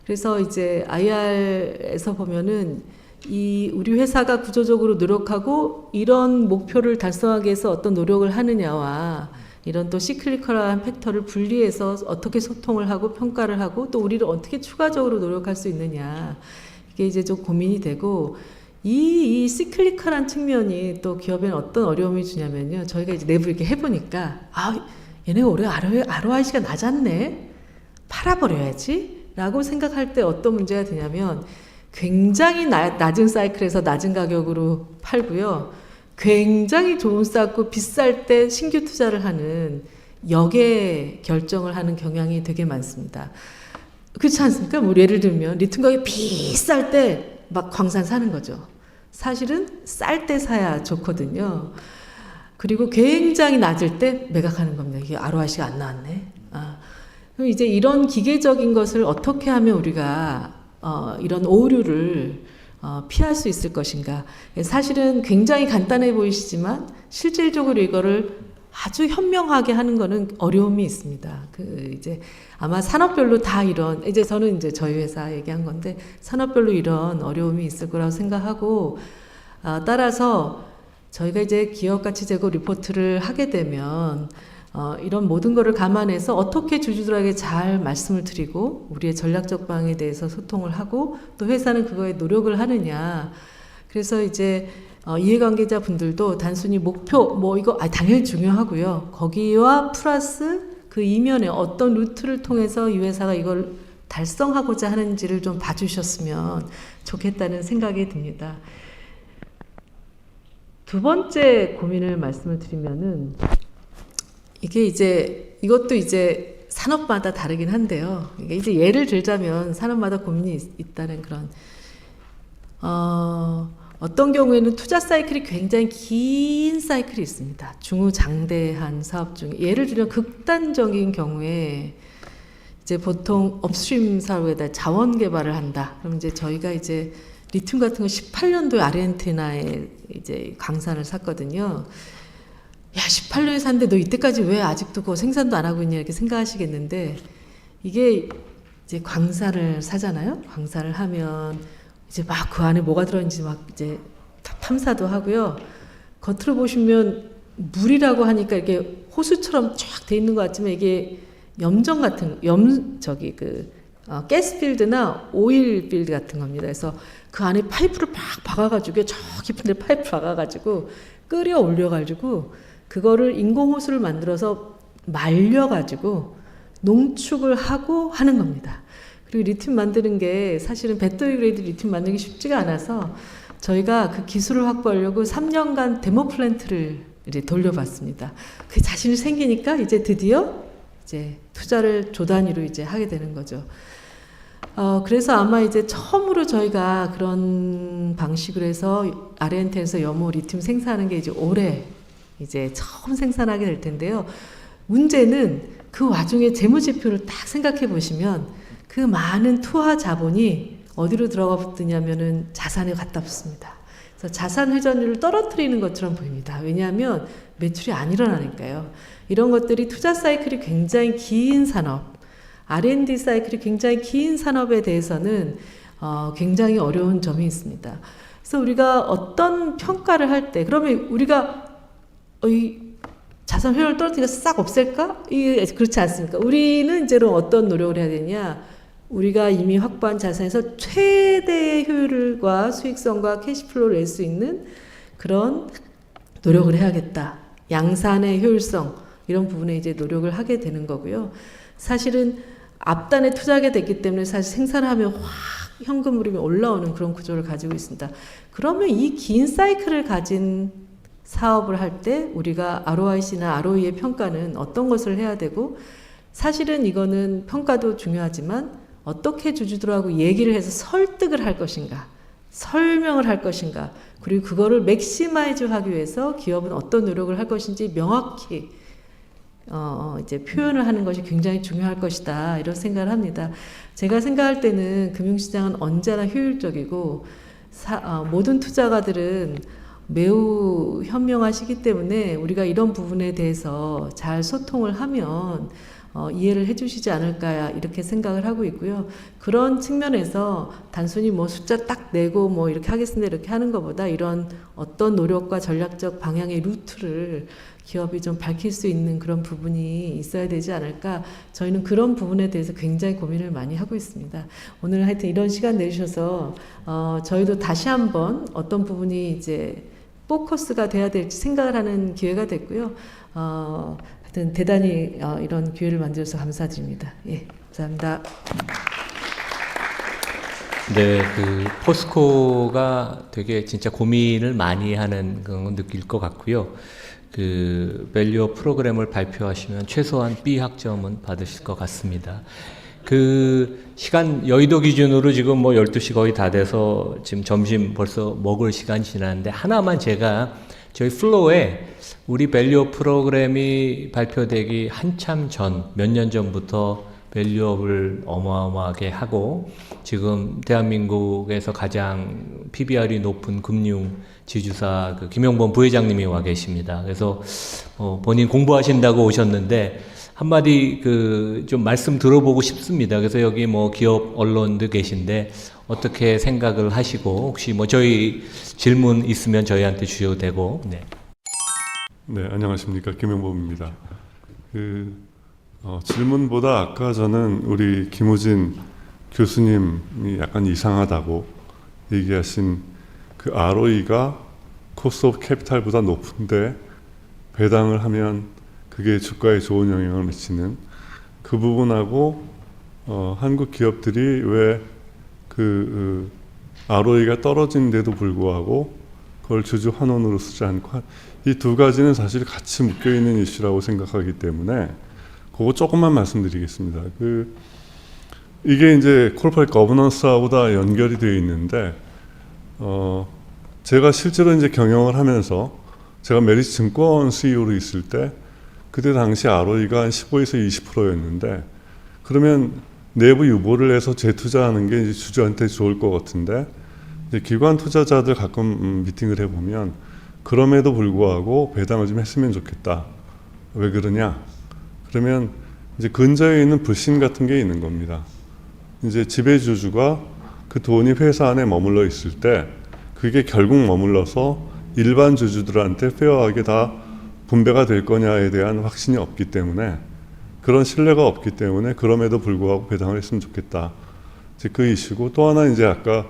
그래서 이제 IR에서 보면은 우리 회사가 구조적으로 노력하고 이런 목표를 달성하기 위해서 어떤 노력을 하느냐와 이런 또 시클리컬한 팩터를 분리해서 어떻게 소통을 하고 평가를 하고 또 우리를 어떻게 추가적으로 노력할 수 있느냐, 이게 이제 좀 고민이 되고 이 시클리컬한 측면이 또 기업에는 어떤 어려움이 주냐면요. 저희가 이제 내부 이렇게 해보니까 얘네가 올해 ROIC가 낮았네, 팔아버려야지 라고 생각할 때 어떤 문제가 되냐면 굉장히 낮은 사이클에서 낮은 가격으로 팔고요. 굉장히 좋은 쌓고 비쌀 때 신규 투자를 하는 역의 결정을 하는 경향이 되게 많습니다. 그렇지 않습니까? 뭐 예를 들면 리튬 가격이 비쌀 때 막 광산 사는 거죠. 사실은 쌀 때 사야 좋거든요. 그리고 굉장히 낮을 때 매각하는 겁니다. 이게 ROIC가 안 나왔네. 그럼 이제 이런 기계적인 것을 어떻게 하면 우리가 이런 오류를 피할 수 있을 것인가. 사실은 굉장히 간단해 보이시지만 실질적으로 이거를 아주 현명하게 하는 거는 어려움이 있습니다. 이제 아마 산업별로 다 이제 저는 이제 저희 회사 얘기한 건데 산업별로 이런 어려움이 있을 거라고 생각하고, 따라서 저희가 이제 기업 가치 제고 리포트를 하게 되면 이런 모든 거를 감안해서 어떻게 주주들에게 잘 말씀을 드리고 우리의 전략적 방향에 대해서 소통을 하고 또 회사는 그거에 노력을 하느냐. 그래서 이제 이해관계자 분들도 단순히 목표 뭐 이거 당연히 중요하고요. 거기와 플러스 그 이면에 어떤 루트를 통해서 이 회사가 이걸 달성하고자 하는지를 좀 봐주셨으면 좋겠다는 생각이 듭니다. 두 번째 고민을 말씀을 드리면은 이것도 이제 산업마다 다르긴 한데요. 이게 이제 예를 들자면 산업마다 고민이 있다는 그런, 어떤 경우에는 투자 사이클이 굉장히 긴 사이클이 있습니다. 중후장대한 사업 중에. 예를 들면 극단적인 경우에 이제 보통 업스트림 사업에다 자원 개발을 한다. 그럼 이제 저희가 이제 리튬 같은 거 18년도에 아르헨티나에 이제 광산을 샀거든요. 야, 18년에 샀는데 너 이때까지 왜 아직도 그거 생산도 안 하고 있냐 이렇게 생각하시겠는데 이게 이제 광산을 사잖아요. 광산을 하면 이제 막 그 안에 뭐가 들어있는지 막 이제 탐사도 하고요. 겉으로 보시면 물이라고 하니까 이게 호수처럼 쫙 돼 있는 것 같지만 이게 염정 같은 가스필드나 오일필드 같은 겁니다. 그래서 그 안에 파이프를 막 박아가지고 저 깊은데 파이프 박아가지고 끓여 올려가지고 그거를 인공호수를 만들어서 말려가지고 농축을 하고 하는 겁니다. 그리고 리튬 만드는 게 사실은 배터리 그레이드 리튬 만들기 쉽지가 않아서 저희가 그 기술을 확보하려고 3년간 데모 플랜트를 이제 돌려봤습니다. 그 자신이 생기니까 이제 드디어 이제 투자를 조 단위로 이제 하게 되는 거죠. 그래서 아마 이제 처음으로 저희가 그런 방식으로 해서 아르헨티나에서 염호 리튬 생산하는 게 이제 올해 이제 처음 생산하게 될 텐데요. 문제는 그 와중에 재무제표를 딱 생각해 보시면 그 많은 투하 자본이 어디로 들어가 붙느냐면은 자산에 갖다 붙습니다. 그래서 자산 회전율을 떨어뜨리는 것처럼 보입니다. 왜냐하면 매출이 안 일어나니까요. 이런 것들이 투자 사이클이 굉장히 긴 산업, R&D 사이클이 굉장히 긴 산업에 대해서는 굉장히 어려운 점이 있습니다. 그래서 우리가 어떤 평가를 할 때 그러면 우리가 이 자산 회원을 떨어뜨리니까 싹 없앨까? 이게 그렇지 않습니까? 우리는 이제로 어떤 노력을 해야 되냐? 우리가 이미 확보한 자산에서 최대의 효율과 수익성과 캐시플로우를 낼 수 있는 그런 노력을 해야겠다. 양산의 효율성 이런 부분에 이제 노력을 하게 되는 거고요. 사실은 앞단에 투자하게 됐기 때문에 사실 생산하면 확 현금 흐름이 올라오는 그런 구조를 가지고 있습니다. 그러면 이 긴 사이클을 가진 사업을 할 때 우리가 ROIC나 ROE의 평가는 어떤 것을 해야 되고 사실은 이거는 평가도 중요하지만 어떻게 주주들하고 얘기를 해서 설득을 할 것인가 설명을 할 것인가 그리고 그거를 맥시마이즈 하기 위해서 기업은 어떤 노력을 할 것인지 명확히 이제 표현을 하는 것이 굉장히 중요할 것이다 이런 생각을 합니다. 제가 생각할 때는 금융시장은 언제나 효율적이고 모든 투자가들은 매우 현명하시기 때문에 우리가 이런 부분에 대해서 잘 소통을 하면 이해를 해주시지 않을까 이렇게 생각을 하고 있고요. 그런 측면에서 단순히 뭐 숫자 딱 내고 뭐 이렇게 하겠습니다 이렇게 하는 것보다 이런 어떤 노력과 전략적 방향의 루트를 기업이 좀 밝힐 수 있는 그런 부분이 있어야 되지 않을까 저희는 그런 부분에 대해서 굉장히 고민을 많이 하고 있습니다. 오늘 하여튼 이런 시간 내주셔서 저희도 다시 한번 어떤 부분이 이제 포커스가 돼야 될지 생각을 하는 기회가 됐고요. 하여튼 대단히 이런 기회를 만들어서 감사드립니다. 예, 감사합니다. 네, 그 포스코가 되게 진짜 고민을 많이 하는 건 느낄 것 같고요. 그 밸류업 프로그램을 발표하시면 최소한 B 학점은 받으실 것 같습니다. 그 시간 여의도 기준으로 지금 뭐 12시 거의 다 돼서 지금 점심 벌써 먹을 시간이 지났는데 하나만 제가 저희 플로어에 우리 밸류업 프로그램이 발표되기 한참 전, 몇 년 전부터 밸류업을 어마어마하게 하고 지금 대한민국에서 가장 PBR이 높은 금융 지주사 그 김영범 부회장님이 와 계십니다. 그래서 본인 공부하신다고 오셨는데 한마디 좀 말씀 들어보고 싶습니다. 그래서 여기 뭐 기업 언론도 계신데 어떻게 생각을 하시고 혹시 뭐 저희 질문 있으면 저희한테 주셔도 되고. 네. 네, 안녕하십니까. 김영범입니다. 질문보다 아까 저는 우리 김우진 교수님이 약간 이상하다고 얘기하신 그 ROE가 코스트 오브 캐피탈보다 높은데 배당을 하면 그게 주가에 좋은 영향을 미치는 그 부분하고 한국 기업들이 왜 ROE가 떨어지는데도 불구하고 그걸 주주 환원으로 쓰지 않고 이 두 가지는 사실 같이 묶여 있는 이슈라고 생각하기 때문에 그거 조금만 말씀드리겠습니다. 이게 이제 코르포레이트 거버넌스하고 다 연결이 되어 있는데 제가 실제로 이제 경영을 하면서 제가 메리츠 증권 CEO로 있을 때 그때 당시 ROE가 한 15에서 20%였는데 그러면 내부 유보를 해서 재투자하는 게 이제 주주한테 좋을 것 같은데 근데 기관 투자자들 가끔 미팅을 해보면 그럼에도 불구하고 배당을 좀 했으면 좋겠다. 왜 그러냐? 그러면 이제 근저에 있는 불신 같은 게 있는 겁니다. 이제 지배주주가 그 돈이 회사 안에 머물러 있을 때 그게 결국 머물러서 일반 주주들한테 페어하게 다 분배가 될 거냐에 대한 확신이 없기 때문에, 그런 신뢰가 없기 때문에 그럼에도 불구하고 배당을 했으면 좋겠다. 이제 그 이슈고, 또 하나 이제 아까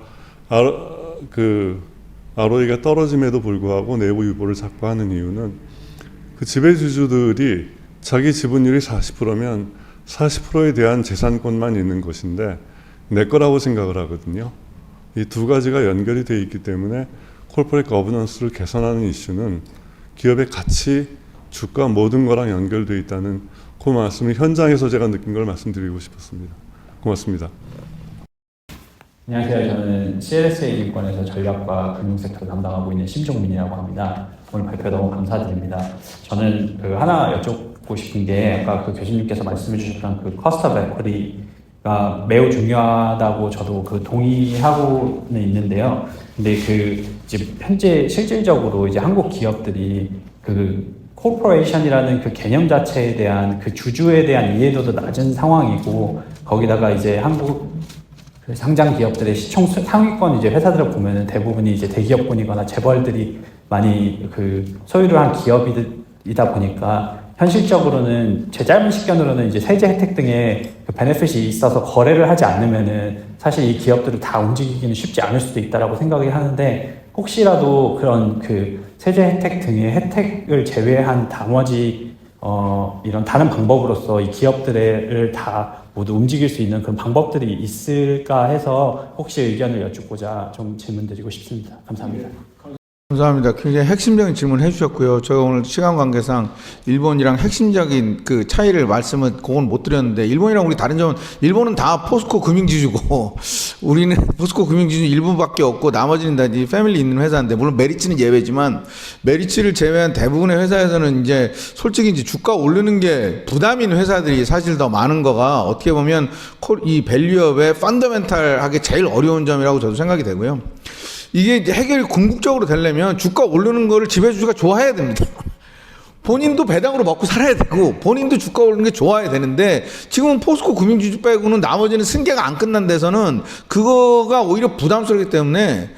ROE가 떨어짐에도 불구하고 내부 유보를 자꾸 하는 이유는 그 지배주주들이 자기 지분율이 40%면 40%에 대한 재산권만 있는 것인데 내 거라고 생각을 하거든요. 이 두 가지가 연결이 되어 있기 때문에 코퍼레이트 거버넌스를 개선하는 이슈는 기업의 가치, 주가 모든 거랑 연결되어 있다는 그 말씀을 현장에서 제가 느낀 걸 말씀드리고 싶었습니다. 고맙습니다. 안녕하세요. 저는 CLSA 증권에서 전략과 금융섹터를 담당하고 있는 심종민이라고 합니다. 오늘 발표 너무 감사드립니다. 저는 하나 여쭙고 싶은 게, 아까 교수님께서 말씀해 주셨던 cost of equity가 매우 중요하다고 저도 동의하고는 있는데요. 근데 이제 현재 실질적으로 이제 한국 기업들이 코퍼레이션이라는 개념 자체에 대한 주주에 대한 이해도도 낮은 상황이고, 거기다가 이제 한국 상장 기업들의 시총 상위권 이제 회사들을 보면은 대부분이 이제 대기업군이거나 재벌들이 많이 소유를 한 기업이다 보니까, 현실적으로는 제 짧은 식견으로는 이제 세제 혜택 등의 베네핏이 있어서 거래를 하지 않으면은 사실 이 기업들을 다 움직이기는 쉽지 않을 수도 있다라고 생각을 하는데, 혹시라도 그런 세제 혜택 등의 혜택을 제외한 나머지 이런 다른 방법으로서 이 기업들을 다 모두 움직일 수 있는 그런 방법들이 있을까 해서 혹시 의견을 여쭙고자 좀 질문드리고 싶습니다. 감사합니다. 감사합니다. 굉장히 핵심적인 질문 해주셨고요. 제가 오늘 시간 관계상 일본이랑 핵심적인 차이를 말씀을 그건 못 드렸는데, 일본이랑 우리 다른 점은 일본은 다 포스코 금융지주고 우리는 포스코 금융지주 일부밖에 없고 나머지는 다 이제 패밀리 있는 회사인데, 물론 메리츠는 예외지만 메리츠를 제외한 대부분의 회사에서는 이제 솔직히 이제 주가 오르는 게 부담인 회사들이 사실 더 많은 거가 어떻게 보면 이 밸류업의 펀더멘탈하게 제일 어려운 점이라고 저도 생각이 되고요. 이게 이제 해결이 궁극적으로 되려면 주가 오르는 거를 지배주주가 좋아해야 됩니다. 본인도 배당으로 먹고 살아야 되고 본인도 주가 오르는 게 좋아야 되는데, 지금은 포스코 금융지주 빼고는 나머지는 승계가 안 끝난 데서는 그거가 오히려 부담스럽기 때문에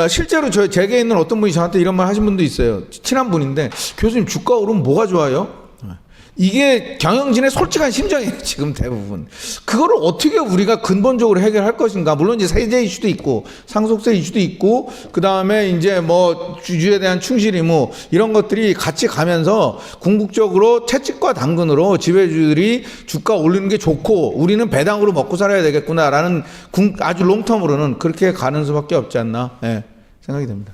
실제로 제게 있는 어떤 분이 저한테 이런 말 하신 분도 있어요. 친한 분인데, 교수님 주가 오르면 뭐가 좋아요? 이게 경영진의 솔직한 심정이에요, 지금 대부분. 그거를 어떻게 우리가 근본적으로 해결할 것인가. 물론 이제 세제 이슈도 있고, 상속세 이슈도 있고, 그 다음에 이제 주주에 대한 충실 의무, 이런 것들이 같이 가면서 궁극적으로 채찍과 당근으로 지배주들이 주가 올리는 게 좋고, 우리는 배당으로 먹고 살아야 되겠구나라는 아주 롱텀으로는 그렇게 가는 수밖에 없지 않나, 생각이 됩니다.